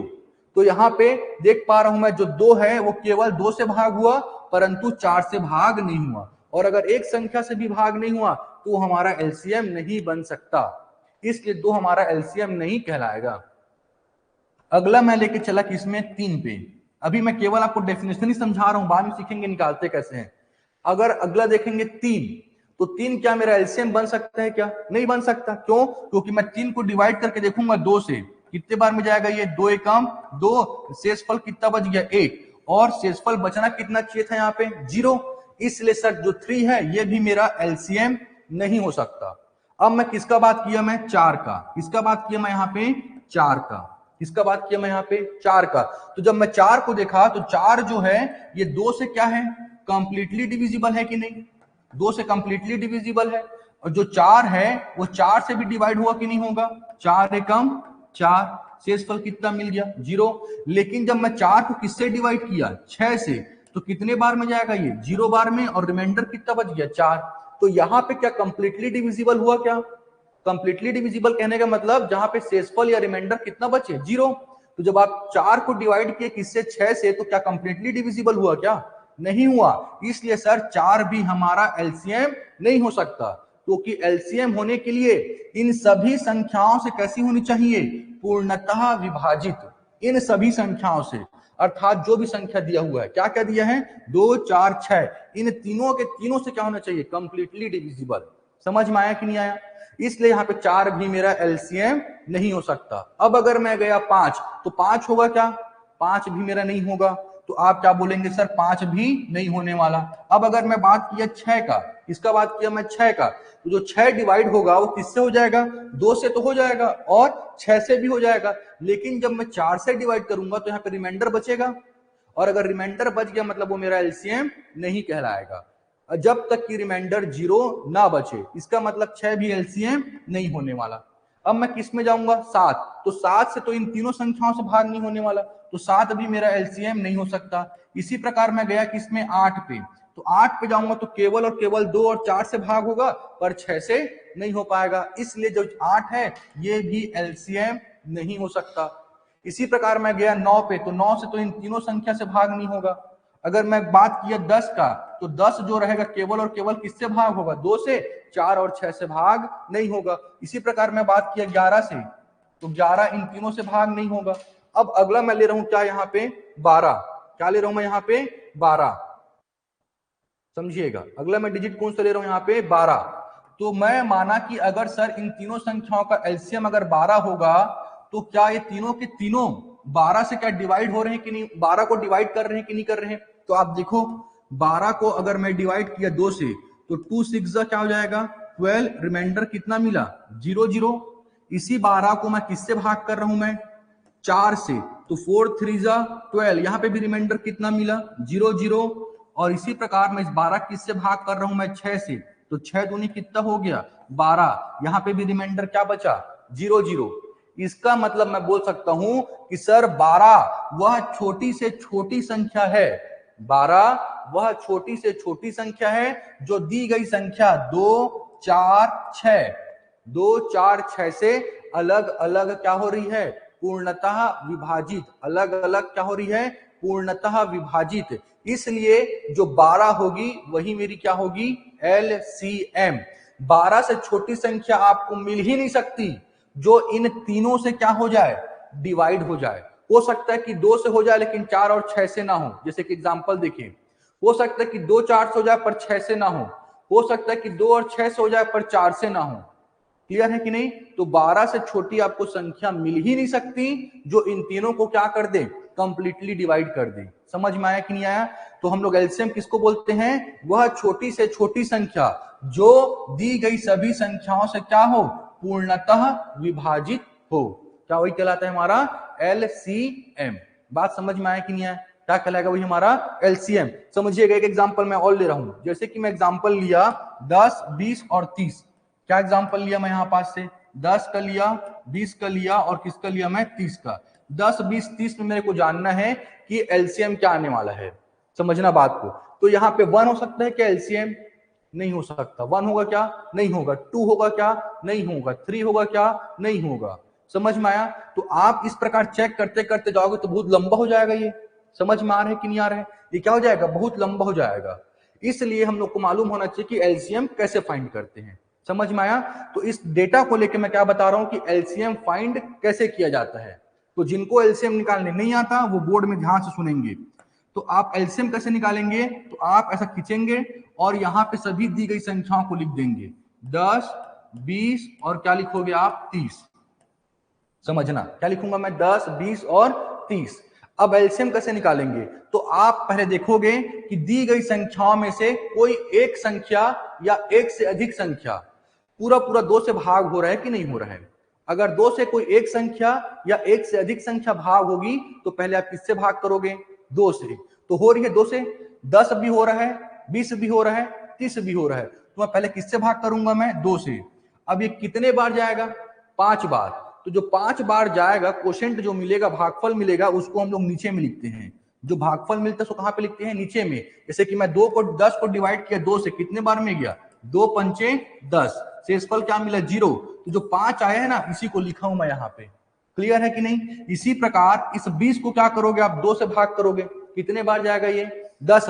तो यहाँ पे देख पा रहा हूं मैं जो 2 है वो केवल 2 से भाग हुआ परंतु 4 से भाग नहीं हुआ, और अगर एक संख्या से भी भाग नहीं हुआ तो हमारा एलसीएम नहीं बन सकता, इसलिए 2 हमारा एलसीएम नहीं कहलाएगा। अगला मैं लेके चला किसमें, 3 पे। अभी मैं केवल आपको डेफिनेशन ही समझा रहा हूं, बाद में सीखेंगे निकालते कैसे हैं। अगर अगला देखेंगे 3, तो 3 क्या मेरा एलसीएम बन सकता है क्या, नहीं बन सकता। क्यों, क्योंकि मैं 3 को डिवाइड करके देखूंगा 2 से, कितने बार में जाएगा ये, 2 एकम 2, शेषफल कितना बच गया, 8, और शेषफल बचना कितना चाहिए था यहाँ पे, 0। इसलिए सर जो 3 है ये भी मेरा एलसीएम नहीं हो सकता। अब मैं किसका बात किया, मैं 4 का, किसका बात किया मैं यहाँ पे, 4 का, किसका बात किया मैं यहाँ पे, 4 का। तो जब मैं 4 को देखा तो 4 जो है ये 2 से क्या है, कंप्लीटली डिविजिबल है कि नहीं, 2 से कंप्लीटली डिविजिबल है। और जो 4 है वो 4 से भी डिवाइड हुआ कि नहीं होगा, 4 एकम 4, शेषफल कितना मिल गया, 0। लेकिन जब मैं 4 को किससे डिवाइड किया, 6 से, तो कितने बार में जाएगा ये, 0 बार में, और रिमाइंडर कितना बच गया, 4। तो यहाँ पे क्या कंप्लीटली डिविजिबल हुआ क्या, कंप्लीटली डिविजिबल कहने का मतलब जहां पे शेषफल या रिमाइंडर कितना बचे, 0। तो जब आप 4 को डिवाइड किए किससे, 6 से, तो क्या कंप्लीटली डिविजिबल हुआ क्या, नहीं हुआ, इसलिए सर 4 भी हमारा एलसीएम नहीं हो सकता, क्योंकि एलसीएम होने के लिए इन सभी संख्याओं से कैसी होनी चाहिए, पूर्णतः विभाजित, इन सभी संख्याओं से, अर्थात जो भी संख्या दिया हुआ है, क्या क्या दिया है, 2 4 6, इन तीनों के तीनों से क्या होना चाहिए, कंप्लीटली डिविजिबल। समझ में आया कि नहीं आया? इसलिए यहाँ पे 4 भी मेरा एलसीएम नहीं हो सकता। अब अगर मैं गया 5, तो 5 होगा क्या, 5 भी मेरा नहीं होगा, तो आप क्या बोलेंगे, सर 5 भी नहीं होने वाला। अब अगर मैं बात किया 6 का, किसका बात किया मैं, 6 का, तो जो 6 डिवाइड होगा वो किससे हो जाएगा, 2 से तो हो जाएगा और 6 से भी हो जाएगा, लेकिन जब मैं 4 से डिवाइड करूंगा तो यहाँ पे रिमाइंडर बचेगा, और अगर रिमाइंडर बच गया मतलब वो मेरा एलसीएम नहीं कहलाएगा, जब तक कि रिमाइंडर 0 ना बचे, इसका मतलब 6 भी एलसीएम नहीं होने वाला। अब मैं किस में जाऊंगा, 7, तो 7 से तो इन तीनों संख्याओं से भाग नहीं होने वाला, तो 7 भी मेरा एलसीएम नहीं हो सकता। इसी प्रकार मैं गया किसमें, 8 पे, तो 8 पे जाऊंगा तो केवल और केवल 2 और 4 से भाग होगा, पर 6 से नहीं हो पाएगा, इसलिए जो 8 है ये भी एलसीएम नहीं हो सकता। इसी प्रकार मैं गया 9 पे, तो 9 से तो इन तीनों संख्या से भाग नहीं होगा। अगर मैं बात किया 10 का, तो 10 जो रहेगा केवल और केवल किससे भाग होगा, 2 से, 4 और 6 से भाग नहीं होगा। इसी प्रकार मैं बात किया 11 से, तो 11 इन तीनों से भाग नहीं होगा। अब अगला मैं ले रहा हूं क्या, यहाँ पे 12, क्या ले रहा हूं मैं यहाँ पे 12, समझिएगा, अगला मैं डिजिट कौन सा ले रहा हूं यहाँ पे 12। तो मैं माना कि अगर सर इन तीनों संख्याओं का एलसीएम अगर 12 होगा, तो क्या ये तीनों के तीनों 12 से क्या डिवाइड हो रहे हैं कि नहीं, 12 को डिवाइड कर रहे हैं कि नहीं कर रहे हैं। तो आप देखो 12 को अगर मैं डिवाइड किया 2 से, तो 2 6 क्या हो जाएगा 12, रिमाइंडर कितना मिला 0 0। इसी 12 को मैं किससे भाग कर रहा हूं मैं, 4 से, तो 4 3 12, यहाँ पे भी रिमाइंडर कितना मिला 0 0। और इसी प्रकार मैं इस 12 किससे भाग कर रहा हूं मैं, 6 से, तो 6 दूनी कितना हो गया 12, यहाँ पे भी रिमाइंडर क्या बचा 0 0। इसका मतलब मैं बोल सकता हूं कि सर 12 वह छोटी से छोटी संख्या है, 12 वह छोटी से छोटी संख्या है जो दी गई संख्या 2 4 6, 2 4 6 से अलग अलग क्या हो रही है, पूर्णतः विभाजित, अलग अलग क्या हो रही है, पूर्णतः विभाजित, इसलिए जो 12 होगी वही मेरी क्या होगी एलसीएम। 12 से छोटी संख्या आपको मिल ही नहीं सकती जो इन तीनों से क्या हो जाए, डिवाइड हो जाए। हो सकता है कि 2 से हो जाए लेकिन 4 और 6 से ना हो, जैसे कि एग्जांपल देखिए, हो सकता है कि 2 4 से हो जाए पर 6 से ना हो सकता है कि 2 और 6 से हो जाए पर 4 से ना हो। क्लियर है कि नहीं? तो 12 से छोटी आपको संख्या मिल ही नहीं सकती जो इन तीनों को क्या कर दे, कंप्लीटली डिवाइड कर दे। समझ में आया कि नहीं आया? तो हम लोग एलसीएम किसको बोलते हैं, वह छोटी से छोटी संख्या जो दी गई सभी संख्याओं से क्या हो, पूर्णतः विभाजित हो, क्या वही कहलाता है हमारा एलसीएम। बात समझ में आया कि नहीं आया? क्या कहलाएगा वही हमारा एलसीएम। समझिएगा, एक एग्जांपल मैं और ले रहा हूं, जैसे कि मैं एग्जांपल लिया 10 20 और 30। क्या एग्जांपल लिया मैं यहां पास से, 10 का लिया, 20 का लिया और किसका लिया मैं 30 का। 10 20 30 में मेरे को जानना है कि एलसीएम क्या आने वाला है, समझना बात को। तो यहाँ पे 1 हो सकता है क्या एलसीएम, नहीं हो सकता। 1 होगा क्या, नहीं होगा। 2 होगा क्या, नहीं होगा। 3 होगा क्या, नहीं होगा। समझ में आया? तो आप इस प्रकार चेक करते करते जाओगे तो बहुत लंबा हो जाएगा ये। समझ में आ रहा है कि नहीं आ रहा है? ये क्या हो जाएगा, बहुत लंबा हो जाएगा। इसलिए हम लोग को मालूम होना चाहिए कि एलसीएम कैसे फाइंड करते हैं। समझ में आया? तो इस डेटा को लेकर मैं क्या बता रहा हूं कि एलसीएम फाइंड कैसे किया जाता है। तो जिनको एलसीएम निकालने नहीं आता वो बोर्ड में ध्यान से सुनेंगे। तो आप एलसीएम कैसे निकालेंगे, तो आप ऐसा खींचेंगे और यहाँ पे सभी दी गई संख्याओं को लिख देंगे, 10 20 और क्या लिखोगे आप 30। समझना, क्या लिखूंगा मैं 10 20 और 30। अब एलसीएम कैसे निकालेंगे, तो आप पहले देखोगे कि दी गई संख्याओं में से कोई एक संख्या या एक से अधिक संख्या पूरा पूरा 2 से भाग हो रहा है कि नहीं हो रहा है। अगर 2 से कोई एक संख्या या एक से अधिक संख्या भाग होगी तो पहले आप किससे भाग करोगे, 2 से। तो हो रही है 2 से, 10 भी हो रहा है, 20 भी हो रहा है, 30 भी हो रहा है, तो मैं पहले किससे भाग करूंगा मैं, 2 से। अब ये कितने बार जाएगा, 5 बार। तो जो 5 बार जाएगा क्वोशिएंट जो मिलेगा, भागफल मिलेगा, उसको हम लोग नीचे में लिखते हैं। जो भागफल मिलता है उसको कहां पे लिखते हैं, नीचे में। जैसे कि मैं 10 को डिवाइड किया 2 से, कितने बार में गया, 2 पंचे 10, शेषफल क्या मिला 0। तो जो 5 आया है ना, इसी को लिखा हूं मैं यहाँ पे। क्लियर है कि नहीं? इसी प्रकार इस 20 को क्या करोगे आप, 2 से भाग करोगे, कितने बार जाएगा ये, 10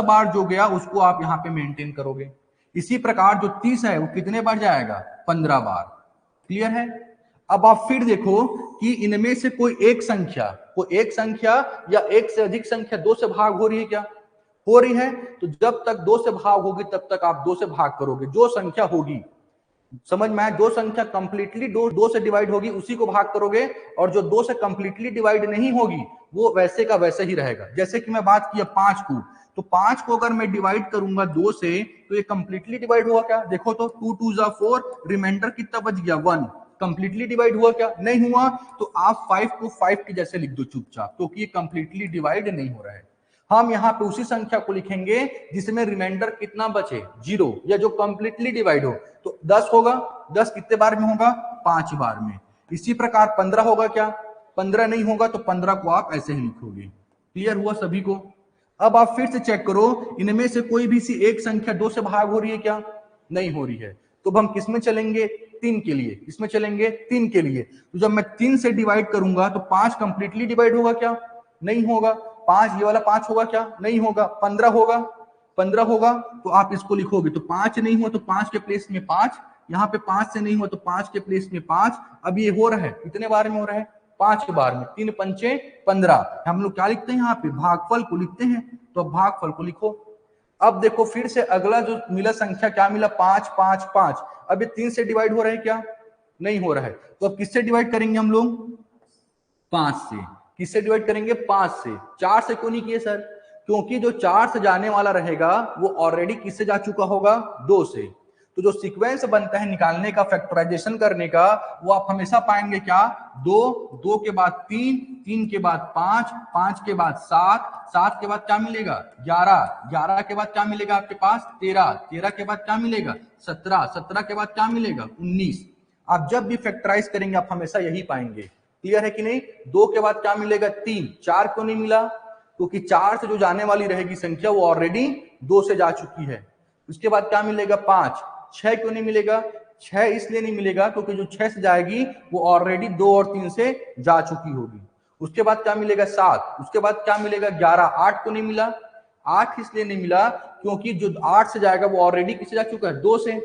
बार जो गया उसको आप यहाँ पे मेंटेन करोगे। इसी प्रकार जो 30 है वो कितने बार जाएगा? 15 बार। क्लियर है? अब आप फिर देखो कि इनमें से कोई एक संख्या या एक से अधिक संख्या 2 से भाग हो रही है क्या? हो रही है। तो जब तक 2 से भाग होगी तब तक आप 2 से भाग करोगे। जो संख्या होगी, समझ में आया, जो संख्या कंप्लीटली दो से डिवाइड होगी उसी को भाग करोगे, और जो 2 से कंप्लीटली डिवाइड नहीं होगी वो वैसे का वैसे ही रहेगा। जैसे कि मैं बात किया 5 को, तो 5 को अगर मैं डिवाइड करूंगा 2 से तो ये कंप्लीटली डिवाइड हुआ क्या? देखो तो 2 2 जा 4, रिमाइंडर कितना बच गया? 1। कंप्लीटली डिवाइड हुआ क्या? नहीं हुआ। तो आप 5 को 5 के जैसे लिख दो चुपचाप, क्योंकि ये कंप्लीटली डिवाइड नहीं हो रहा है। हम यहाँ पे उसी संख्या को लिखेंगे जिसमें रिमाइंडर कितना बचे? 0, या जो कंप्लीटली डिवाइड हो। तो 10 होगा। 10 कितने बार में होगा? 5 बार में। इसी प्रकार 15 होगा क्या? 15 नहीं होगा, तो 15 को आप ऐसे ही लिखोगे। क्लियर हुआ सभी को? अब आप फिर से चेक करो, इनमें से कोई भी सी एक संख्या 2 से भाग हो रही है क्या? नहीं हो रही है। तो हम किसमें चलेंगे? 3 के लिए। इसमें चलेंगे 3 के लिए। तो जब मैं 3 से डिवाइड करूंगा तो 5 कंप्लीटली डिवाइड होगा क्या? नहीं होगा। 5, ये वाला 5 होगा क्या? नहीं होगा। 15 होगा। 15 होगा तो आप इसको लिखोगे। तो 5 नहीं हुआ तो 5 के प्लेस में 5, यहाँ पे 5 से नहीं हुआ तो 5 के प्लेस में 5। अब ये हो रहा है कितने बार में हो रहा है? 5 बार में। 3 पंचे 15। हम लोग क्या लिखते हैं यहाँ पे? भागफल को लिखते हैं। तो अब भागफल को लिखो। अब देखो फिर से अगला जो मिला संख्या क्या मिला? 5 5 5। अब ये 3 से डिवाइड हो रहा है क्या? नहीं हो रहा है। तो अब किससे डिवाइड करेंगे हम लोग? 5 से। किससे डिवाइड करेंगे? 5 से। 4 से क्यों नहीं किए सर? क्योंकि जो 4 से जाने वाला रहेगा वो ऑलरेडी किससे जा चुका होगा? 2 से। तो जो सीक्वेंस बनता है निकालने का, फैक्टराइजेशन करने का, वो आप हमेशा पाएंगे क्या? 2, 2 के बाद 3, 3 के बाद 5, 5 के बाद 7, 7 के बाद क्या मिलेगा? 11, 11 के बाद क्या मिलेगा आपके पास? 13, 13 के बाद क्या मिलेगा? 17, 17 के बाद क्या मिलेगा? 19। आप जब भी फैक्टराइज करेंगे आप हमेशा यही पाएंगे। क्लियर है कि नहीं? 2 के बाद क्या मिलेगा? 3। 4 क्यों नहीं मिला? क्योंकि 4 से जो जाने वाली रहेगी संख्या वो ऑलरेडी 2 से जा चुकी है। उसके बाद क्या मिलेगा? 5। 6 क्यों नहीं मिलेगा? 6 इसलिए नहीं मिलेगा क्योंकि जो 6 से जाएगी वो ऑलरेडी 2 और 3 से जा चुकी होगी। उसके बाद क्या मिलेगा? 7। उसके बाद क्या मिलेगा? 11। 8 क्यों नहीं मिला? 8 इसलिए नहीं मिला क्योंकि जो 8 से जाएगा वो ऑलरेडी किससे जा चुका है? 2 से।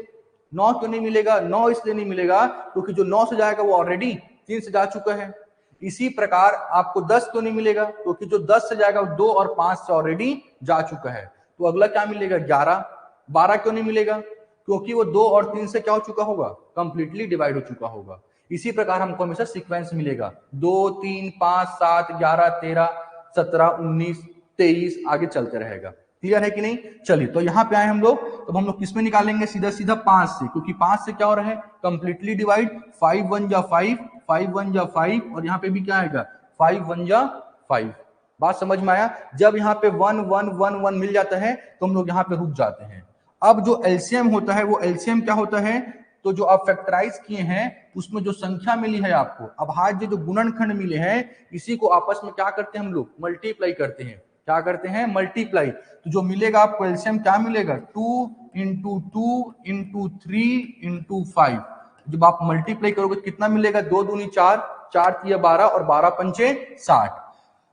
9 क्यों नहीं मिलेगा? 9 इसलिए नहीं मिलेगा क्योंकि जो 9 से जाएगा वो ऑलरेडी 3 से जा चुका है। इसी प्रकार आपको 10 क्यों नहीं मिलेगा? क्योंकि जो 10 से जाएगा वो 2 और 5 से ऑलरेडी जा चुका है। तो अगला क्या मिलेगा? 11। 12 क्यों नहीं मिलेगा? क्योंकि वो 2 और 3 से क्या हो चुका होगा? कंप्लीटली डिवाइड हो चुका होगा। इसी प्रकार हमको हमेशा सीक्वेंस मिलेगा 2 3 5 7 11 13 17 19 23 आगे चलते रहेगा। क्लियर है कि नहीं? चलिए तो यहाँ पे आए हम लोग, तो हम लोग किसमें निकालेंगे? सीधा सीधा 5 से, क्योंकि 5 से क्या हो रहा है? Completely divide. 5 1 जा 5, 5 1 जा 5, और यहाँ पे भी क्या आएगा? 5 1 जा 5। बात समझ में आया? जब यहाँ पे 1 1 1 1 मिल जाता है तो हम लोग यहाँ पे रुक जाते हैं। अब जो एलसीएम होता है वो एलसीएम क्या होता है? तो जो आप फैक्टराइज किए हैं उसमें जो संख्या मिली है आपको, अब आज जो गुणनखंड मिले हैं इसी को आपस में क्या करते हैं हम लोग? मल्टीप्लाई करते हैं। क्या करते हैं? मल्टीप्लाई। तो जो मिलेगा आपको एलसीएम क्या मिलेगा? 2 इंटू 2 इंटू 3 इंटू 5। जब आप मल्टीप्लाई करोगे कितना मिलेगा? 2 दूनी 4, 4 तिया 12 और 12 पंचे 60।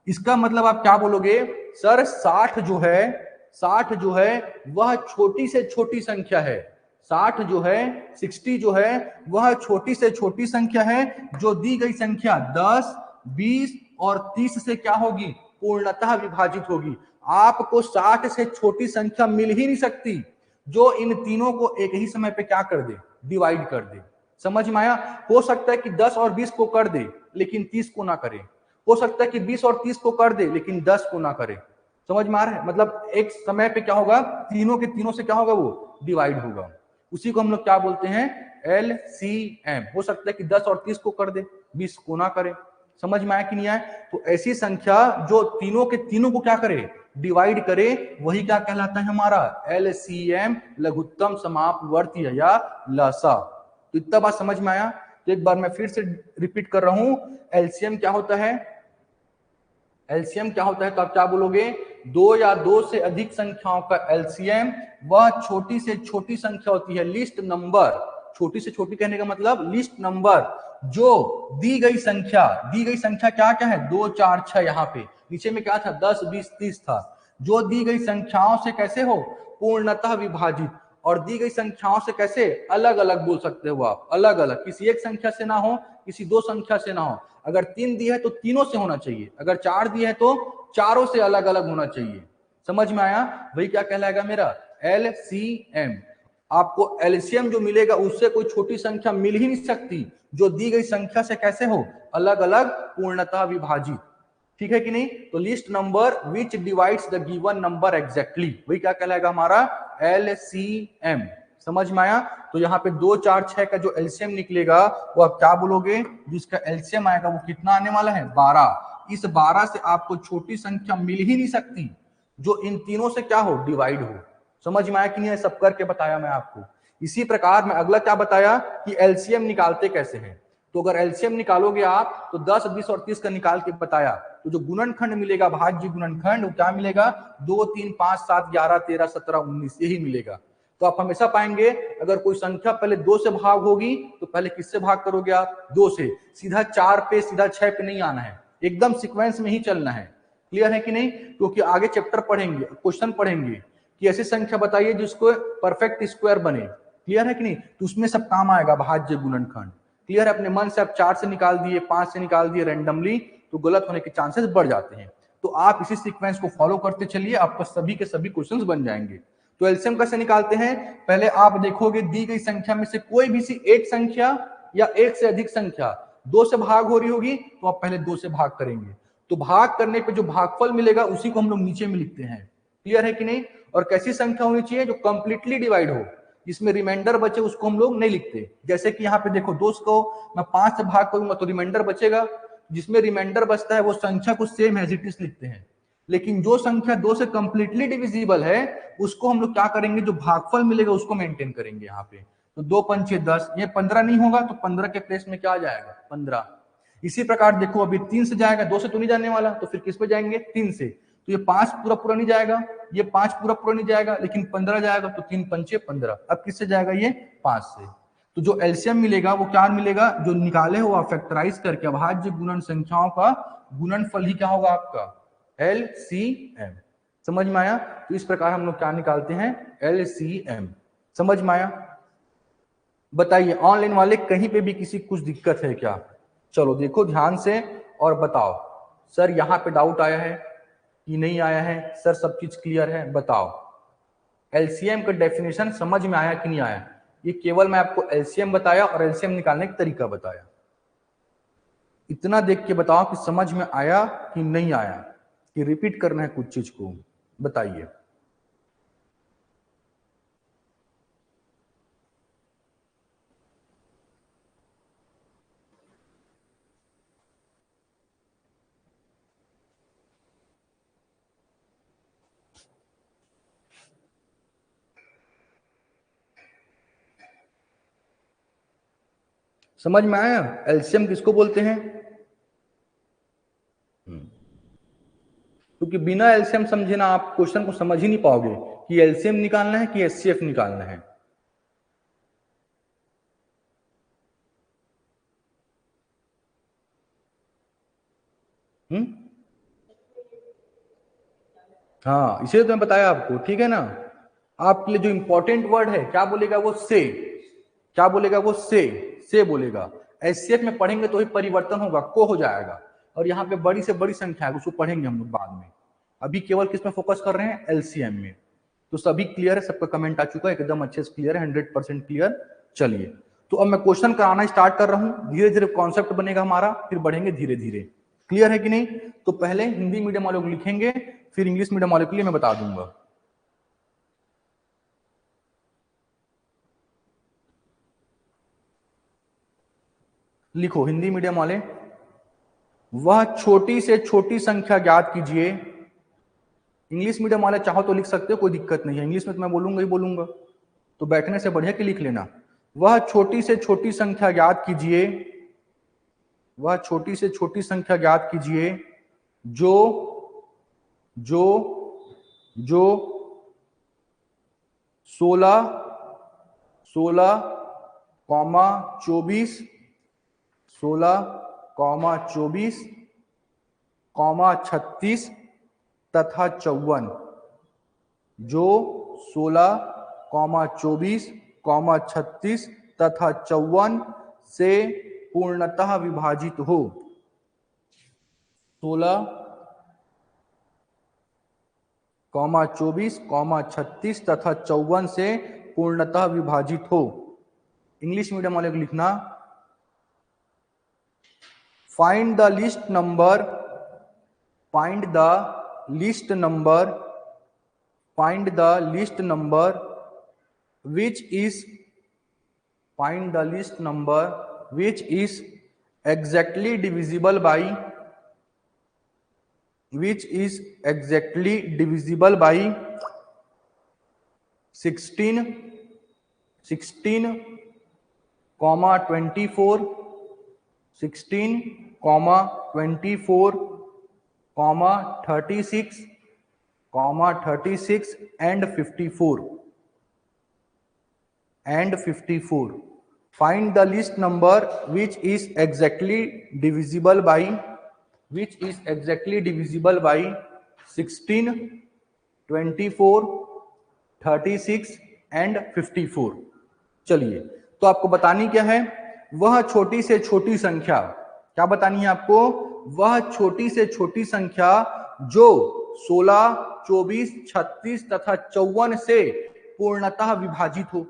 इसका मतलब आप क्या बोलोगे? सर 60 जो है वह छोटी से छोटी संख्या है। 60 जो है, 60 जो है वह छोटी से छोटी संख्या है जो दी गई संख्या 10, 20 और 30 से क्या होगी? पूर्णतः विभाजित होगी। आपको 60 से छोटी संख्या मिल ही नहीं सकती जो इन तीनों को एक ही समय पे क्या कर दे? डिवाइड कर दे। समझ में आया? हो सकता है कि 10 और 20 को कर दे लेकिन 30 को ना करे। हो सकता है कि 20 और 30 को कर दे लेकिन 10 को ना करे। समझ में आ रहा है? मतलब एक समय पे क्या होगा? तीनों के तीनों से क्या होगा? वो डिवाइड होगा। उसी को हम लोग क्या बोलते हैं? एलसीएम। हो सकता है कि 10 और 30 को कर दे, 20 को ना करे। समझ में आया कि नहीं आया? तो ऐसी संख्या जो तीनों के तीनों को क्या करे? डिवाइड करे, वही क्या कहलाता है? हमारा एलसीएम, लघुत्तम समापवर्ती या लसा। तो इतना बात समझ में आया? तो एक बार मैं फिर से रिपीट कर रहा हूं, एलसीएम क्या होता है? एलसीएम क्या होता है? तो आप क्या बोलोगे? 2 या 2 से अधिक संख्याओं का एलसीएम वह छोटी से छोटी संख्या होती है, लिस्ट नंबर। छोटी से छोटी कहने का मतलब लिस्ट नंबर जो दी गई संख्या क्या क्या है? 2 4 6, यहाँ पे नीचे में क्या था? 10 20 30 था। जो दी गई संख्याओं से कैसे हो, पूर्णतः विभाजित, और दी गई संख्याओं से कैसे अलग अलग बोल सकते हो आप, अलग अलग, किसी एक संख्या से ना हो, किसी दो संख्या से ना हो। अगर 3 दी है तो तीनों से होना चाहिए, अगर 4 दी है तो चारों से अलग अलग होना चाहिए। समझ में आया? वही क्या कहलाएगा मेरा एलसीएम। आपको एलसीएम जो मिलेगा उससे कोई छोटी संख्या मिल ही नहीं सकती, जो दी गई संख्या से कैसे हो, अलग अलग, पूर्णतः विभाजित। ठीक है कि नहीं? तो list number which divides the given number exactly, वही क्या कहलाएगा हमारा एलसीएम। समझ में आया? तो यहाँ पे 2 4 6 का जो एलसीएम निकलेगा वो आप क्या बोलोगे, जिसका एलसीएम आएगा वो कितना आने वाला है 12। इस 12 से आपको छोटी संख्या मिल ही नहीं सकती जो इन तीनों से क्या हो, डिवाइड हो। समझ में आया कि नहीं? सब करके बताया मैं आपको। इसी प्रकार मैं अगला क्या बताया कि एलसीएम निकालते कैसे हैं। तो अगर एलसीएम निकालोगे आप तो 10 20 और 30 का निकाल के बताया, तो जो गुणनखंड मिलेगा, भाज्य गुणनखंड, वो क्या मिलेगा 2 3 5 7 11 13 17 19 यही मिलेगा। तो आप हमेशा पाएंगे अगर कोई संख्या पहले 2 से भाग होगी तो पहले किससे भाग करोगे आप, 2 से। सीधा 4 पे सीधा 6 पे नहीं आना है, एकदम सीक्वेंस में ही चलना है। क्लियर है कि नहीं? क्योंकि आगे चैप्टर पढ़ेंगे, क्वेश्चन पढ़ेंगे कि ऐसी संख्या बताइए जिसको परफेक्ट स्क्वायर बने। क्लियर है कि नहीं? तो उसमें सब काम आएगा भाज्य गुणनखंड। क्लियर है? अपने मन से आप 4 से निकाल दिए, 5 से निकाल दिए रैंडमली, तो गलत होने के चांसेस बढ़ जाते हैं। तो आप इसी सीक्वेंस को फॉलो करते चलिए, आपका सभी के सभी क्वेश्चंस बन जाएंगे। तो एलसीएम कैसे निकालते हैं, पहले आप देखोगे दी गई संख्या में से कोई भी सी एक संख्या या एक से अधिक संख्या 2 से भाग हो रही होगी तो आप पहले 2 से भाग करेंगे। तो भाग करने पे जो भागफल मिलेगा उसी को हम लोग नीचे में लिखते हैं। क्लियर है कि नहीं? और कैसी संख्या होनी चाहिए, जो कंप्लीटली डिवाइड हो, जिसमें रिमाइंडर बचे उसको हम लोग नहीं लिखते। जैसे कि यहाँ पे देखो, 2 को मैं 5 से भाग करूंगा तो रिमाइंडर बचेगा, जिसमें रिमाइंडर बचता है वो संख्या को सेम एज इट इज लिखते हैं। लेकिन जो संख्या 2 से कंप्लीटली डिविजिबल है उसको हम लोग क्या करेंगे, जो भागफल मिलेगा उसको मेंटेन करेंगे। यहाँ पे तो 2 5 6 10, ये 15 नहीं होगा तो 15 के प्लेस में क्या आ जाएगा 15। इसी प्रकार देखो, अभी 3 से जाएगा, 2 से तो नहीं जाने वाला, तो फिर किस पे जाएंगे 3 से। तो ये 5 पूरा पूरा नहीं जाएगा, ये 5 पूरा पूरा नहीं जाएगा, लेकिन 15 जाएगा, तो 3 पंचे 15। अब किससे जाएगा, ये 5 से। तो जो एलसीएम मिलेगा वो क्या मिलेगा, जो निकाले हो आप फैक्टराइज करके अभाज्य गुणन संख्याओं का गुणनफल ही क्या होगा आपका एलसीएम। समझ में आया? तो इस प्रकार हम लोग क्या निकालते हैं, एलसीएम। समझ में आया? बताइए ऑनलाइन वाले कहीं पे भी किसी कुछ दिक्कत है क्या? चलो देखो ध्यान से और बताओ, सर यहाँ पे डाउट आया है कि नहीं आया है, सर सब चीज क्लियर है, बताओ। एलसीएम का डेफिनेशन समझ में आया कि नहीं आया? ये केवल मैं आपको एलसीएम बताया और एलसीएम निकालने का तरीका बताया। इतना देख के बताओ कि समझ में आया कि नहीं आया, कि रिपीट करना है कुछ चीज को, बताइए। समझ में आया एलसीएम किसको बोलते हैं? क्योंकि बिना एलसीएम समझे ना आप क्वेश्चन को समझ ही नहीं पाओगे कि एलसीएम निकालना है कि एचसीएफ निकालना है। हाँ, इसीलिए तो मैं बताया आपको, ठीक है ना। आपके लिए जो इंपॉर्टेंट वर्ड है क्या बोलेगा वो, से। क्या बोलेगा वो, से बोलेगा। एचसीएफ में पढ़ेंगे तो ही परिवर्तन होगा, को हो जाएगा। और यहाँ पे बड़ी से बड़ी संख्या है, उसको पढ़ेंगे हम लोग बाद में। अभी केवल किस में फोकस कर रहे हैं, एलसीएम में। तो सभी क्लियर है, सबका कमेंट आ चुका है, एकदम अच्छे से क्लियर है, 100% क्लियर। चलिए, तो अब मैं क्वेश्चन कराना स्टार्ट कर रहा हूँ, धीरे धीरे कॉन्सेप्ट बनेगा हमारा, फिर बढ़ेंगे धीरे धीरे। क्लियर है कि नहीं? तो पहले हिंदी मीडियम वालों को लिखेंगे, फिर इंग्लिश मीडियम वालों के लिए मैं बता दूंगा। लिखो हिंदी मीडियम वाले, वह छोटी से छोटी संख्या ज्ञात कीजिए। इंग्लिश मीडियम वाले चाहो तो लिख सकते हो, कोई दिक्कत नहीं है, इंग्लिश में तो मैं बोलूंगा ही बोलूंगा, तो बैठने से बढ़िया कि लिख लेना। वह छोटी से छोटी संख्या ज्ञात कीजिए, वह छोटी से छोटी संख्या ज्ञात कीजिए जो जो जो 16 कॉमा 24 16 कॉमा 36 तथा 54 जो 16, 24, 36 तथा 54 से पूर्णतः विभाजित हो। 16, 24, 36 तथा 54 से पूर्णतः विभाजित हो। इंग्लिश मीडियम वाले को लिखना, find the list number, find the list number, find the list number which is, find the list number which is exactly divisible by, which is exactly divisible by 16, 16, 24, 16, 24, 36, 36 and 54 and 54. Find the list number which is exactly divisible by, which is exactly divisible by 16, 24, 36 and 54. चलिए, तो आपको बतानी क्या है, वह छोटी से छोटी संख्या, क्या बतानी है आपको, वह छोटी से छोटी संख्या जो 16, 24, 36 तथा 54 से पूर्णतः विभाजित हो।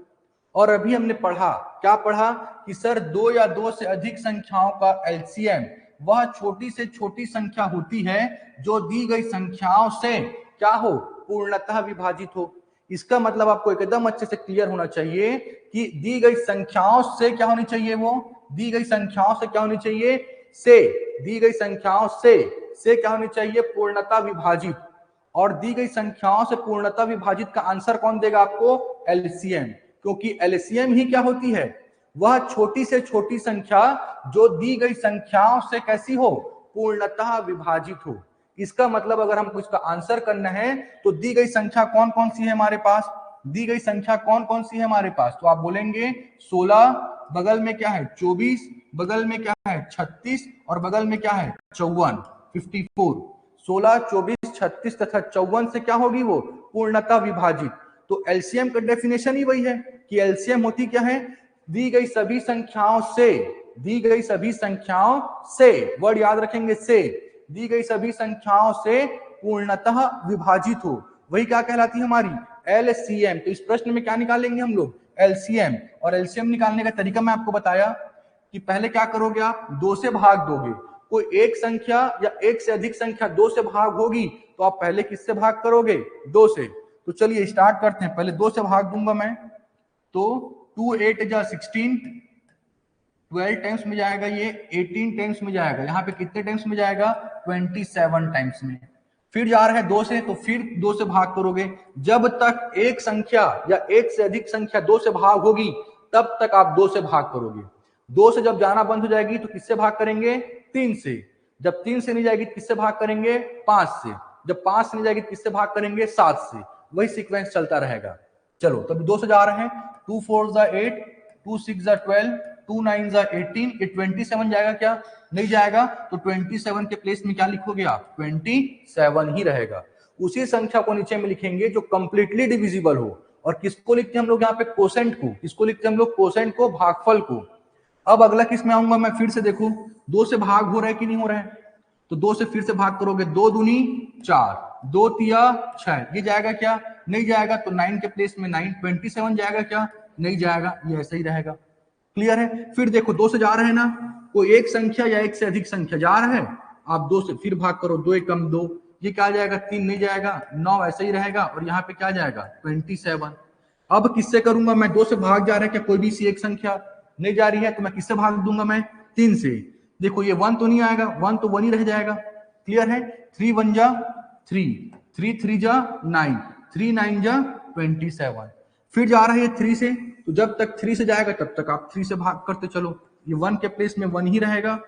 और अभी हमने पढ़ा, क्या पढ़ा कि सर दो या दो से अधिक संख्याओं का एलसीएम वह छोटी से छोटी संख्या होती है जो दी गई संख्याओं से क्या हो, पूर्णतः विभाजित हो। इसका मतलब आपको एकदम अच्छे से क्लियर होना चाहिए कि दी गई संख्याओं से क्या होनी चाहिए, वो दी गई संख्याओं से क्या होनी चाहिए, से, दी गई संख्याओं से क्या होनी चाहिए, पूर्णतः विभाजित। और दी गई संख्याओं से पूर्णतः विभाजित का आंसर कौन देगा आपको, एलसीएम, क्योंकि एलसीएम ही क्या होती है, वह छोटी से छोटी संख्या जो दी गई संख्याओं से कैसी हो, पूर्णतः विभाजित हो। इसका मतलब अगर हमको इसका आंसर करना है तो दी गई संख्या कौन कौन सी है हमारे पास, दी गई संख्या कौन कौन सी है हमारे पास, तो आप बोलेंगे 16, बगल में क्या है 24, बगल में क्या है 36 और बगल में क्या है 54, 54। 16, 24, 36 तथा 54 से क्या होगी, वो पूर्णतः विभाजित। तो एलसीएम का डेफिनेशन ही वही है कि एलसीएम होती क्या है, दी गई सभी संख्याओं से, दी गई सभी संख्याओं से, वर्ड याद रखेंगे से, दी गई सभी संख्याओं से पूर्णतः विभाजित हो, वही क्या कहलाती है हमारी एलसीएम। तो इस प्रश्न में क्या निकालेंगे हम लोग, एलसीएम। और एलसीएम निकालने का तरीका मैं आपको बताया कि पहले क्या करोगे, आप 2 से भाग दोगे। कोई एक संख्या या एक से अधिक संख्या 2 से भाग होगी तो आप पहले किससे भाग करोगे, 2 से। तो चलिए स्टार्ट करते हैं, पहले 2 से भाग दूंगा मैं, तो 2 8 जा 16, 12 टाइम्स में जाएगा, ये 18 टाइम्स में जाएगा, यहाँ पे कितने टाइम्स में जाएगा, 27 टाइम्स में। फिर जा रहा है 2 से, तो फिर 2 से भाग करोगे। जब तक एक संख्या या एक से अधिक संख्या 2 से भाग होगी तब तक आप 2 से भाग करोगे। 2 से जब जाना बंद हो जाएगी तो किससे भाग करेंगे, 3 से। जब 3 से नहीं जाएगी तो किससे भाग करेंगे, 5 से। जब 5 से नहीं जाएगी तो किससे भाग करेंगे, 7 से। वही सीक्वेंस चलता रहेगा। चलो तब 2 से जा रहे हैं, 2 4 जा 8, 2 6 जा 12, 2 9 जा 18, ये 27 जाएगा क्या, नहीं जाएगा। तो 27 के प्लेस में क्या लिखोगे आप, 27 ही रहेगा। उसी संख्या को नीचे में लिखेंगे जो कंप्लीटली डिविजिबल हो। और किसको लिखते हैं हम लोग यहाँ पे, कोसेंट को। किसको लिखते हैं हम लोग, कोसेंट को, भागफल को। अब अगला किस में आऊंगा मैं, फिर से देखो 2 से भाग हो रहा है कि नहीं हो रहा है, तो 2 से फिर से भाग करोगे, 2 दूनी 4, 2 तिया 6, ये जाएगा क्या, नहीं जाएगा। तो 9 के प्लेस में 9, 27 जाएगा क्या, नहीं जाएगा, ये ऐसा ही रहेगा। क्लियर है। फिर देखो 2 से जा रहे हैं ना, कोई एक संख्या या एक से अधिक संख्या जा रहा है, आप 2 से फिर भाग करो, 2 एकम 2, ये क्या जाएगा, 3 नहीं जाएगा, 9 ऐसा ही रहेगा, और यहाँ पे क्या जाएगा 27। अब किससे करूंगा मैं, 2 से भाग जा रहा है क्या, कोई भी सी एक संख्या नहीं जा रही है, तो मैं किससे भाग दूंगा, मैं 3 से। देखो ये 1 तो नहीं आएगा, 1 तो 1 ही रह जाएगा। क्लियर है। 3 1 जा 3, 3 3 जा 9, 3 9 जा 27। फिर जा रहा है ये 3 से, तो जब तक 3 से जाएगा तब तक आप 3 से भाग करते चलो, ये 1 के प्लेस में 1 ही रहेगा,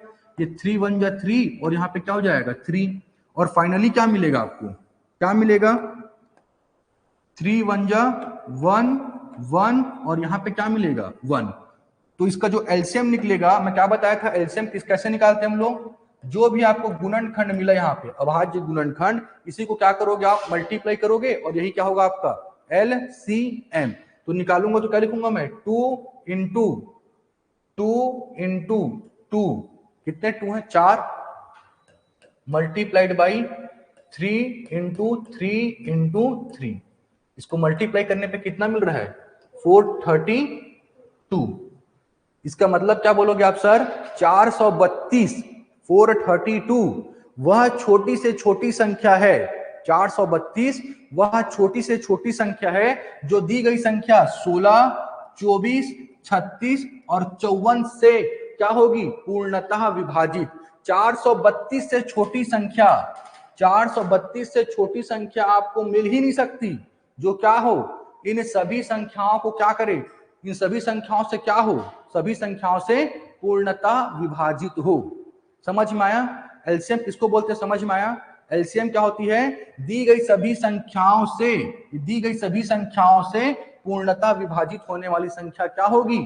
ये 3 1 जा 3, और यहाँ पे क्या हो जाएगा 3। और फाइनली क्या मिलेगा आपको, क्या मिलेगा, 3 1 जा 1 1, और यहाँ पे क्या मिलेगा 1। तो इसका जो एलसीएम निकलेगा, मैं क्या बताया था, एलसीएम कैसे निकालते हैं हम लोग, जो भी आपको गुणनखंड मिला यहाँ पे अभाज्य गुणनखंड, इसी को क्या करोगे आप मल्टीप्लाई करोगे और यही क्या होगा आपका LCM। तो निकालूंगा तो क्या लिखूंगा मैं 2 इंटू 2 कितने 2 है 4 मल्टीप्लाइड बाई 3 इंटू 3। इसको मल्टीप्लाई करने पे कितना मिल रहा है 432। इसका मतलब क्या बोलोगे आप सर 432 432 वह छोटी से छोटी संख्या है। 432 वह छोटी से छोटी संख्या है जो दी गई संख्या 16, 24, 36 और 54 से क्या होगी पूर्णतः विभाजित। 432 से छोटी संख्या 432 से छोटी संख्या आपको मिल ही नहीं सकती जो क्या हो इन सभी संख्याओं को क्या करे, इन सभी संख्याओं से क्या हो, सभी संख्याओं से पूर्णतः विभाजित हो। समझ में आया? एलसीएम किसको बोलते हैं समझ में आया? एलसीएम क्या होती है दी गई सभी संख्याओं से पूर्णतः विभाजित होने वाली संख्या क्या होगी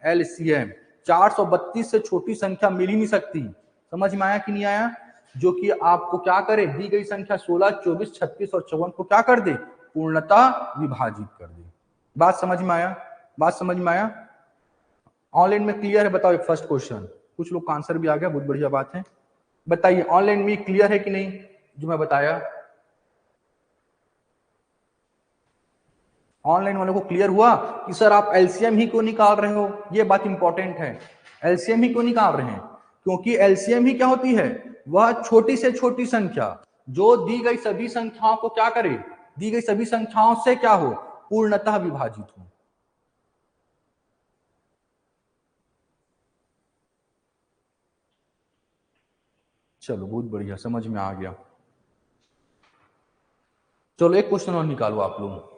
एलसीएम। 432 से छोटी संख्या मिल ही नहीं सकती। समझ में आया कि नहीं आया? जो कि आपको क्या करे दी गई संख्या 16, 24, 36 और 54 को क्या कर दे पूर्णतः विभाजित कर दे। बात समझ में आया? बात समझ में आया? ऑनलाइन में क्लियर है? बताओ एक फर्स्ट क्वेश्चन। कुछ लोग का आंसर भी आ गया, बहुत बढ़िया बात है। बताइए ऑनलाइन में क्लियर है कि नहीं जो मैं बताया? ऑनलाइन वालों को क्लियर हुआ कि सर आप एलसीएम ही क्यों निकाल रहे हो? ये बात इंपॉर्टेंट है। एलसीएम ही क्यों निकाल रहे हैं? क्योंकि एलसीएम ही क्या होती है वह छोटी से छोटी संख्या जो दी गई सभी संख्याओं को क्या करे, दी गई सभी संख्याओं से क्या हो पूर्णतः विभाजित हो। चलो बहुत बढ़िया, समझ में आ गया। चलो एक क्वेश्चन और निकालो आप लोग।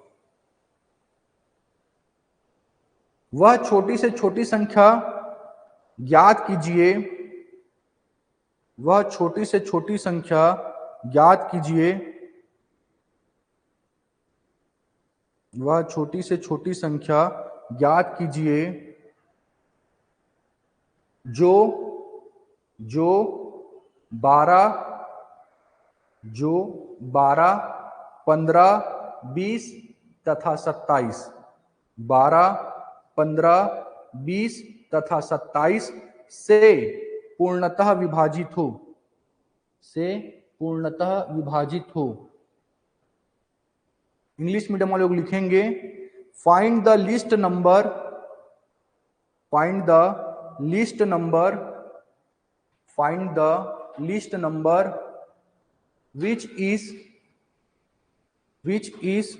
वह छोटी से छोटी संख्या ज्ञात कीजिए, वह छोटी से छोटी संख्या ज्ञात कीजिए, वह छोटी से छोटी संख्या ज्ञात कीजिए जो 12, 15, 20 तथा 27, 12, 15, 20 तथा 27 से पूर्णतः विभाजित हो, से पूर्णतः विभाजित हो। इंग्लिश मीडियम वाले लोग लिखेंगे find the list number, find the list number, find the list number which is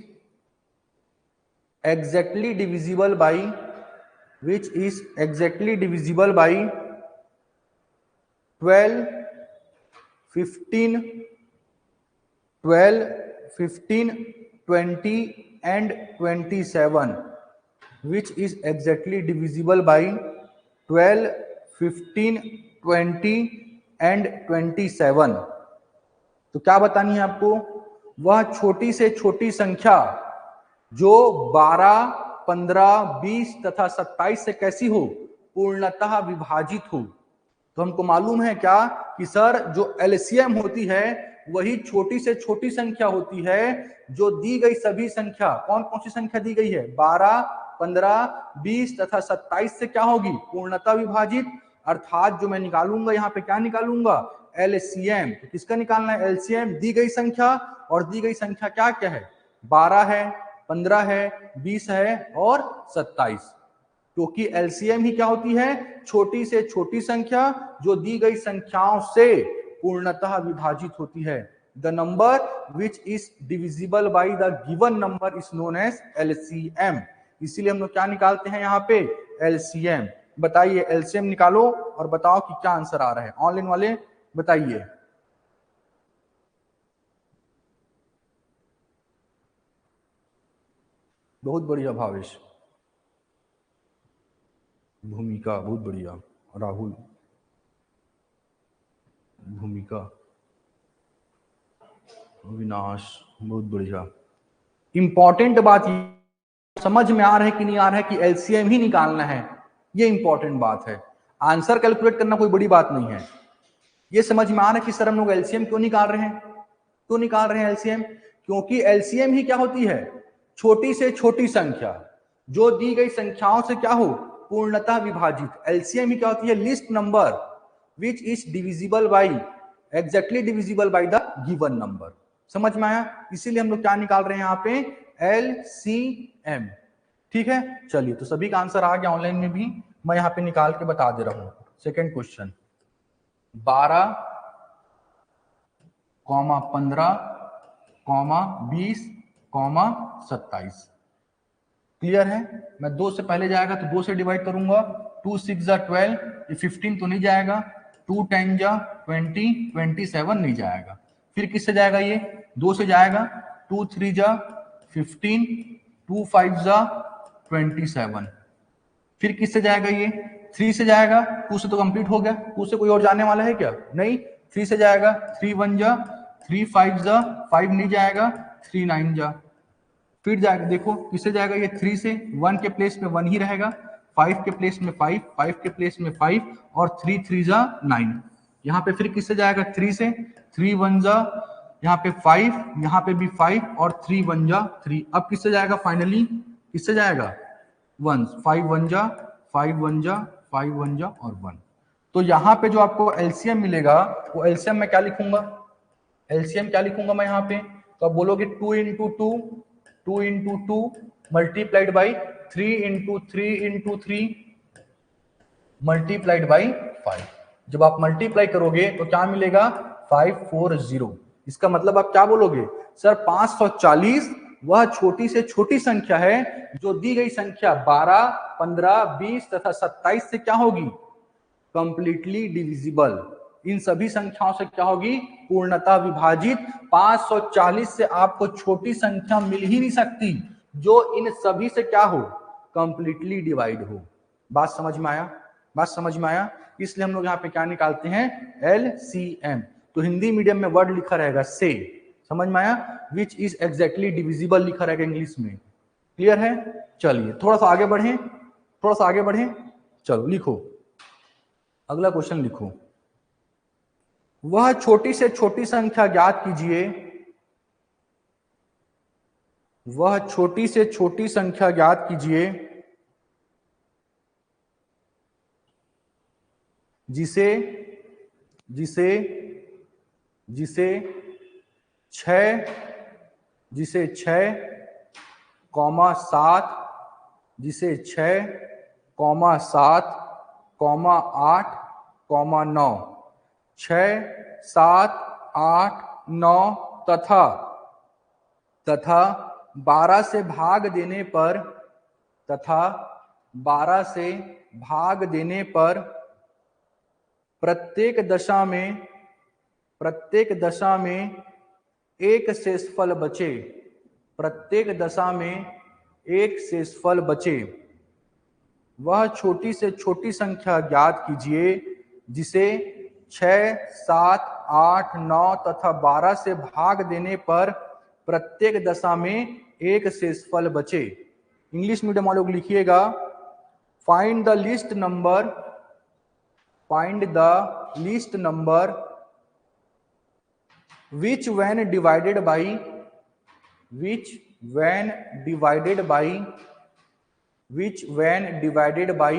exactly divisible by, which is exactly divisible by 12, 15, 20 and 27, which is exactly divisible by 12, 15, 20 and 27। तो क्या बतानी है आपको? वह छोटी से छोटी संख्या जो 12, 15, 20 तथा 27 से कैसी हो पूर्णतः विभाजित हो। तो हमको मालूम है क्या कि सर जो एलसीएम होती है वही छोटी से छोटी संख्या होती है जो दी गई सभी संख्या, कौन कौन सी संख्या दी गई है 12, 15, 20 तथा 27 से क्या होगी पूर्णतः विभाजित। अर्थात जो मैं निकालूंगा यहाँ पे क्या निकालूंगा एलसीएम। तो किसका निकालना है एलसीएम? दी गई संख्या, और दी गई संख्या क्या क्या है 12 है, 15 है, 20 है और 27। क्योंकि एलसीएम ही क्या होती है छोटी से छोटी संख्या जो दी गई संख्याओं से पूर्णतः विभाजित होती है। The number which is divisible by the given number is known as LCM. इसीलिए हम लोग क्या निकालते हैं यहाँ पे एलसीएम। बताइए एलसीएम निकालो और बताओ कि क्या आंसर आ रहा है। ऑनलाइन वाले बताइए। बहुत बढ़िया भावेश, भूमिका बहुत बढ़िया, राहुल भूमिका, विनाश बहुत बढ़िया। इंपॉर्टेंट बात समझ में आ रहा है कि नहीं आ रहा है कि एलसीएम ही निकालना है, ये इंपॉर्टेंट बात है। आंसर कैलकुलेट करना कोई बड़ी बात नहीं है, ये समझ में आ रहा है कि सर हम लोग एलसीएम क्यों निकाल रहे हैं, क्यों निकाल रहे हैं एलसीएम? क्योंकि एलसीएम ही क्या होती है, छोटी से छोटी संख्या जो दी गई संख्याओं से क्या हो, पूर्णतः विभाजित। एलसीएम ही क्या होती है, list number which is divisible by, exactly divisible by the given number. समझ में आया? इसीलिए हम लोग क्या निकाल रहे हैं यहाँ पे, एलसीएम। ठीक है, चलिए तो सभी का आंसर आ गया ऑनलाइन में भी, मैं यहाँ पे निकाल के बता दे रहा हूं। Second question, 12, 15, 20, 27। क्लियर है? मैं 2 से पहले जाएगा तो 2 से डिवाइड करूंगा, 2 6 जा 12, ये 15 तो नहीं जाएगा, 2 10 जा 20, 27 नहीं जाएगा। फिर किससे जाएगा, ये 2 से जाएगा, 2 3 जा 15, 2 5 जा 27। फिर किससे जाएगा, ये 3 से जाएगा, 2 से तो कंप्लीट हो गया, 2 से कोई और जाने वाला है क्या, नहीं, 3 से जाएगा, 3 1 जा 3, 5 जा 5 नहीं जाएगा, 3 9 जा। फिर जाएगा, देखो किससे जाएगा, ये 3 से, 1 के प्लेस में 1 ही रहेगा, 5 के प्लेस में 5, 5 के प्लेस में 5 और 3 3 जा 9। यहाँ पे फिर किससे जाएगा, 3 से, 3 1 जा यहाँ पे 5, यहाँ पे भी 5 और 3 1 जा 3। अब किससे जाएगा, फाइनली किससे जाएगा, 1, 5 1 जा 5 1 जा 5 1 जा और 1। तो यहाँ पे जो आपको एलसीएम मिलेगा वो एलसीएम में क्या लिखूंगा, एलसीएम क्या लिखूंगा मैं यहाँ पे, तो आप बोलोगे 2 into 2 multiplied by 3 into 3 multiplied by 5। जब आप मल्टीप्लाई करोगे तो क्या मिलेगा, 540। इसका मतलब आप क्या बोलोगे, सर 540 वह छोटी से छोटी संख्या है जो दी गई संख्या 12, 15, 20 तथा 27 से क्या होगी, कंप्लीटली डिविजिबल। इन सभी संख्याओं से क्या होगी, पूर्णतः विभाजित। 540 से आपको छोटी संख्या मिल ही नहीं सकती जो इन सभी से क्या हो, कंप्लीटली डिवाइड हो। बात समझ में आया, बात समझ में आया? इसलिए हम लोग यहाँ पे क्या निकालते हैं, एलसीएम। तो हिंदी मीडियम में वर्ड लिखा रहेगा से, समझ में आया, विच इज एग्जैक्टली डिविजिबल लिखा रहेगा इंग्लिश में। क्लियर है? चलिए थोड़ा सा आगे बढ़े, थोड़ा सा आगे बढ़े, चलो लिखो अगला क्वेश्चन लिखो। वह छोटी से छोटी संख्या ज्ञात कीजिए, वह छोटी से छोटी संख्या ज्ञात कीजिए जिसे जिसे जिसे 6, 7, जिसे 6, 7, 8, 9, 6, 7, 8, 9 तथा 12 से भाग देने पर, तथा 12 से भाग देने पर प्रत्येक दशा में एक शेषफल बचे, प्रत्येक दशा में एक शेषफल बचे। वह छोटी से छोटी संख्या ज्ञात कीजिए जिसे 6, 7, 8, 9 तथा 12 से भाग देने पर प्रत्येक दशा में एक शेषफल बचे। इंग्लिश मीडियम वाले लोग लिखिएगा, find the list number which when divided by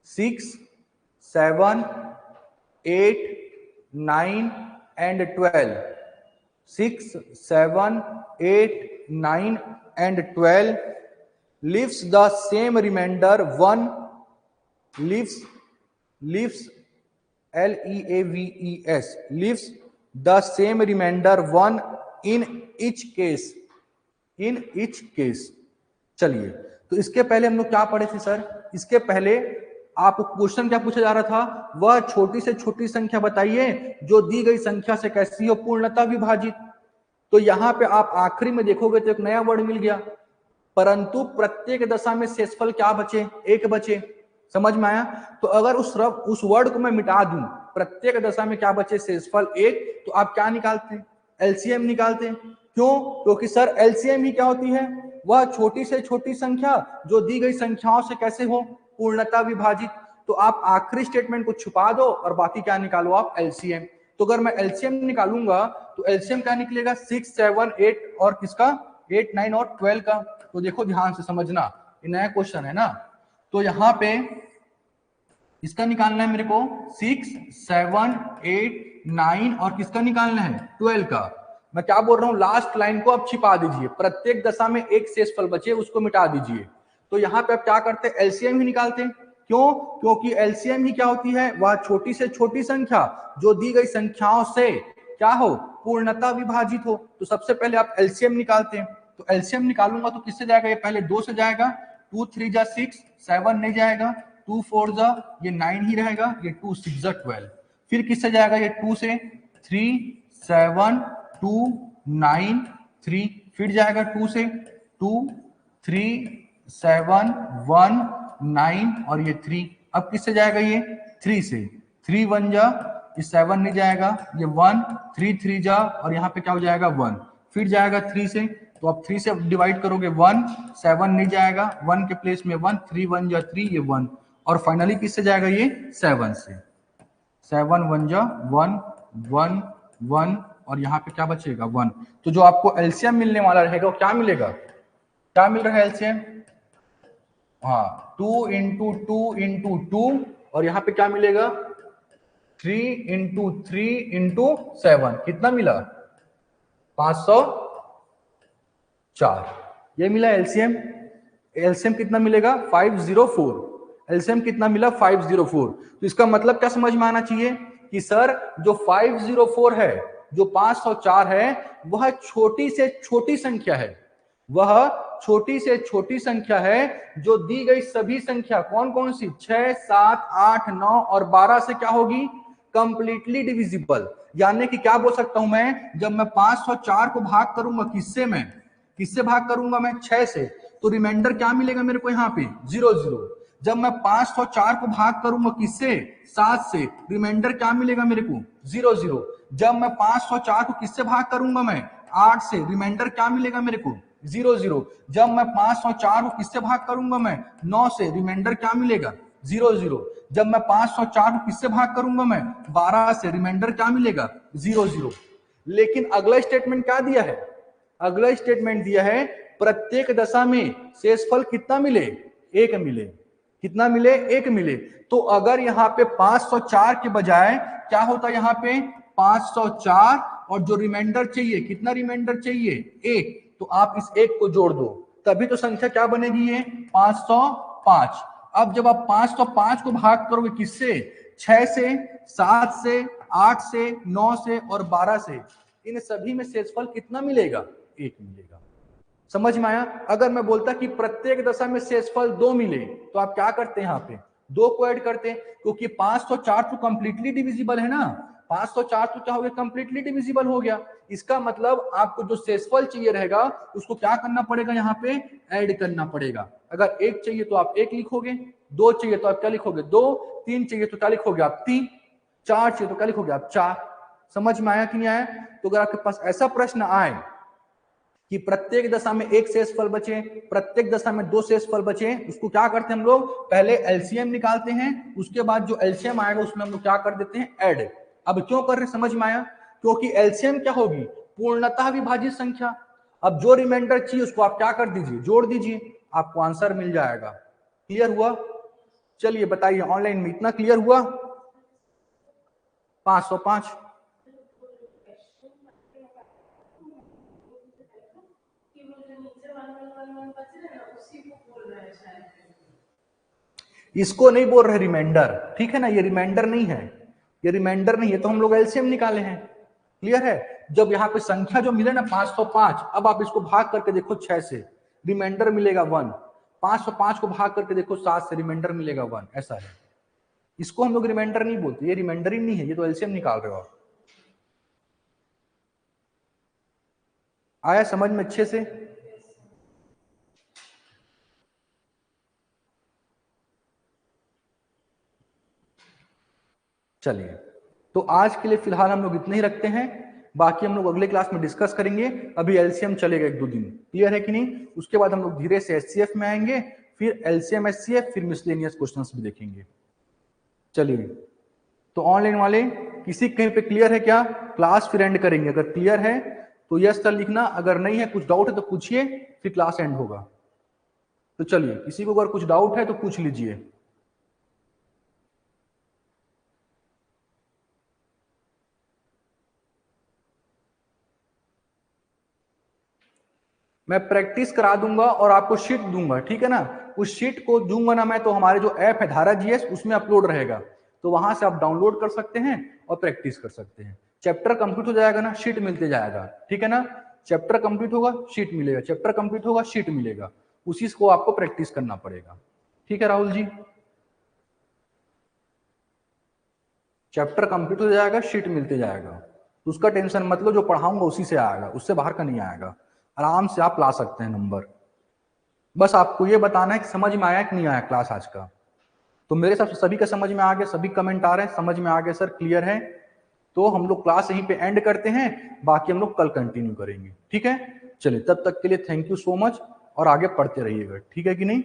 6, 7, 8, 9 and 12, 6, 7, 8, 9 and 12 leaves the same remainder 1, leaves L-E-A-V-E-S, leaves the same remainder 1 in each case, चलिए तो इसके पहले हम लोग क्या पढ़े थे सर, इसके पहले आपको क्वेश्चन क्या पूछा जा रहा था, वह छोटी से छोटी संख्या बताइए जो दी गई संख्या से कैसी हो, पूर्णतः विभाजित। तो यहाँ पे आप आखिरी में देखोगे तो एक नया वर्ड मिल गया, परंतु प्रत्येक दशा में शेषफल क्या बचे, एक बचे। समझ में आया? तो अगर उस वर्ड को मैं मिटा दूं, प्रत्येक दशा में क्या बचे, शेषफल एक, तो आप क्या निकालते हैं, एलसीएम निकालते हैं। क्यों? क्योंकि सर एलसीएम ही क्या होती है, वह छोटी से छोटी संख्या जो दी गई संख्याओं से कैसे हो, पूर्णतः विभाजित। तो आप आखिरी स्टेटमेंट को छुपा दो और बाकी क्या निकालो आप एलसीएम। तो अगर मैं एलसीएम निकालूंगा तो एलसीएम क्या निकलेगा 6, 7, 8 और किसका 8, 9 और 12 का। तो देखो ध्यान से समझना, ये नया क्वेश्चन है ना, तो यहाँ पे इसका निकालना है मेरे को 6, 7, 8, 9 और किसका निकालना है 12 का। मैं क्या बोल रहा हूं, लास्ट लाइन को आप छिपा दीजिए, प्रत्येक दशा में एक शेषफल बचे उसको मिटा दीजिए। तो यहाँ पे आप क्या करते हैं, एलसीएम ही निकालते हैं। क्यों? क्योंकि एलसीएम ही क्या होती है, वह छोटी से छोटी संख्या जो दी गई संख्याओं से क्या हो, पूर्णतः विभाजित हो। तो सबसे पहले आप एलसीएम निकालते हैं। तो एलसीएम निकालूंगा तो किससे जाएगा, ये पहले 2 से जाएगा, 2 3 जा 6, 7 नहीं जाएगा, 2 4 जा ये 9 ही रहेगा, ये 2 6 जा 12। फिर किससे जाएगा, ये 2 से 3 7 2 9 3, फिर जाएगा 2 से 2 3 7 1 9 और ये 3। अब किससे जाएगा, ये 3 से, 3 1 जा, ये 7 नहीं जाएगा, ये 1 3 3 जा और यहाँ पे क्या हो जाएगा 1। फिर जाएगा 3 से, तो आप 3 से डिवाइड करोगे 1, 7 नहीं जाएगा, 1 के प्लेस में 1, 3 1 जा 3 ये 1। और फाइनली किससे जाएगा, ये 7 से, 7 1 जा 1 1 1 और यहाँ पे क्या बचेगा 1। तो जो आपको एलसीएम मिलने वाला रहेगा वो क्या मिलेगा, क्या मिल रहा है एलसीएम, हाँ 2 इंटू 2 इंटू 2 और यहाँ पे क्या मिलेगा 3 इंटू 3 इंटू 7, कितना मिला 504, ये मिला एलसीएम। एलसीएम कितना मिलेगा 504, एलसीएम कितना मिला 504। तो इसका मतलब क्या समझ में आना चाहिए कि सर जो 504 है, जो 504 है, वह छोटी से छोटी संख्या है, वह छोटी से छोटी संख्या है जो दी गई सभी संख्या कौन कौन सी 6 7 8 9 और 12 से क्या होगी, कंप्लीटली डिविजिबल। यानी कि क्या बोल सकता हूं मैं, जब मैं 504 को भाग करूंगा किससे, मैं किससे भाग करूंगा, मैं 6 से, तो रिमाइंडर क्या मिलेगा मेरे को यहाँ पे 0 0। जब मैं 504 को भाग करूंगा किससे 7 से, रिमाइंडर क्या मिलेगा मेरे को 0 0। जब मैं 504 को किससे भाग करूंगा मैं 8 से, रिमाइंडर क्या मिलेगा मेरे को 0 0। जब मैं 504 को किससे भाग करूंगा मैं 9 से, रिमाइंडर क्या मिलेगा 0 0। जब मैं 504 को किससे भाग करूंगा मैं 12 से, रिमाइंडर क्या मिलेगा 0 0। लेकिन अगला स्टेटमेंट क्या दिया है, अगला स्टेटमेंट दिया है प्रत्येक दशा में शेषफल कितना मिले, 1 मिले, कितना मिले 1 मिले। तो अगर यहाँ पे 504 के बजाय क्या होता, यहाँ पे 504 और जो रिमाइंडर चाहिए, कितना रिमाइंडर चाहिए 1, तो आप इस 1 को जोड़ दो, तभी तो संख्या क्या बनेगी, ये 505। अब जब आप 505 को भाग करोगे किससे 6 से 7 से 8 से 9 से और 12 से, इन सभी में शेषफल कितना मिलेगा 1 मिलेगा। समझ में आया। अगर मैं बोलता कि प्रत्येक दशा में शेषफल 2 मिले, तो आप क्या करते हैं, यहाँ पे 2 को ऐड करते हैं, क्योंकि 504 तो कंप्लीटली डिविजिबल है ना, 504 तो क्या हो गया, कंप्लीटली डिविजिबल हो गया। इसका मतलब आपको जो शेषफल चाहिए रहेगा उसको क्या करना पड़ेगा, यहाँ पे ऐड करना पड़ेगा। अगर 1 चाहिए तो आप 1 लिखोगे, 2 चाहिए तो आप क्या लिखोगे 2, 3 चाहिए तो क्या लिखोगे आप 3, 4 चाहिए तो क्या लिखोगे आप 4। समझ में आया कि नहीं आया। तो अगर आपके पास ऐसा प्रश्न आए कि प्रत्येक दशा में 1 शेषफल बचे, प्रत्येक दशा में 2 शेषफल बचे, उसको क्या करते हैं हम लोग, पहले एलसीएम निकालते हैं, उसके बाद जो एलसीएम आएगा उसमें हम लोग क्या कर देते हैं ऐड। अब क्यों कर रहे, समझ में आया, क्योंकि एलसीएम क्या होगी, पूर्णतः विभाजित संख्या। अब जो रिमाइंडर चाहिए उसको आप क्या कर दीजिए, जोड़ दीजिए, आपको आंसर मिल जाएगा। क्लियर हुआ। चलिए बताइए ऑनलाइन में इतना क्लियर हुआ, 505। इसको नहीं बोल रहे रिमाइंडर, ठीक है ना, ये रिमाइंडर नहीं है, ये रिमाइंडर नहीं है, तो हम लोग एलसीएम निकाले हैं। क्लियर है। जब यहाँ पे संख्या जो मिले ना 505, अब आप इसको भाग करके देखो 6 से, रिमाइंडर मिलेगा 1। 505 को भाग करके देखो 7 से, रिमाइंडर मिलेगा 1। ऐसा है, इसको हम लोग रिमाइंडर नहीं बोलते, ये रिमाइंडर ही नहीं है, ये तो एलसीएम निकाल रहे हो आप। आया समझ में अच्छे से। चलिए, तो आज के लिए फिलहाल हम लोग इतने ही रखते हैं, बाकी हम लोग अगले क्लास में डिस्कस करेंगे। अभी एलसीएम चलेगा 1-2 दिन, क्लियर है कि नहीं। उसके बाद हम लोग धीरे से एचसीएफ में आएंगे, फिर एलसीएम एचसीएफ, फिर मिसलेनियस क्वेश्चंस भी देखेंगे। चलिए, तो ऑनलाइन वाले किसी कहीं पे क्लियर है क्या? क्लास फिर एंड करेंगे, अगर क्लियर है तो यस सर लिखना, अगर नहीं है कुछ डाउट है तो पूछिए, फिर क्लास एंड होगा। तो चलिए, किसी को अगर कुछ डाउट है तो पूछ लीजिए। मैं प्रैक्टिस करा दूंगा और आपको शीट दूंगा, ठीक है ना। उस शीट को दूंगा ना मैं, तो हमारे जो ऐप है धारा जीएस उसमें अपलोड रहेगा, तो वहां से आप डाउनलोड कर सकते हैं और प्रैक्टिस कर सकते हैं। चैप्टर कंप्लीट हो जाएगा ना, शीट मिलते जाएगा, ठीक है ना। चैप्टर कंप्लीट होगा शीट मिलेगा, चैप्टर कंप्लीट होगा शीट मिलेगा, उसी को आपको प्रैक्टिस करना पड़ेगा, ठीक है राहुल जी। चैप्टर कंप्लीट हो जाएगा, शीट मिलते जाएगा, तो उसका टेंशन मत लो, जो पढ़ाऊंगा उसी से आएगा, उससे बाहर का नहीं आएगा, आराम से आप ला सकते हैं नंबर। बस आपको ये बताना है कि समझ में आया कि नहीं आया क्लास आज का। तो मेरे हिसाब से सभी का समझ में आ गया, सभी कमेंट आ रहे हैं समझ में आ गया सर, क्लियर है। तो हम लोग क्लास यहीं पे एंड करते हैं, बाकी हम लोग कल कंटिन्यू करेंगे, ठीक है। चलिए, तब तक के लिए थैंक यू सो मच, और आगे पढ़ते रहिएगा, ठीक है कि नहीं।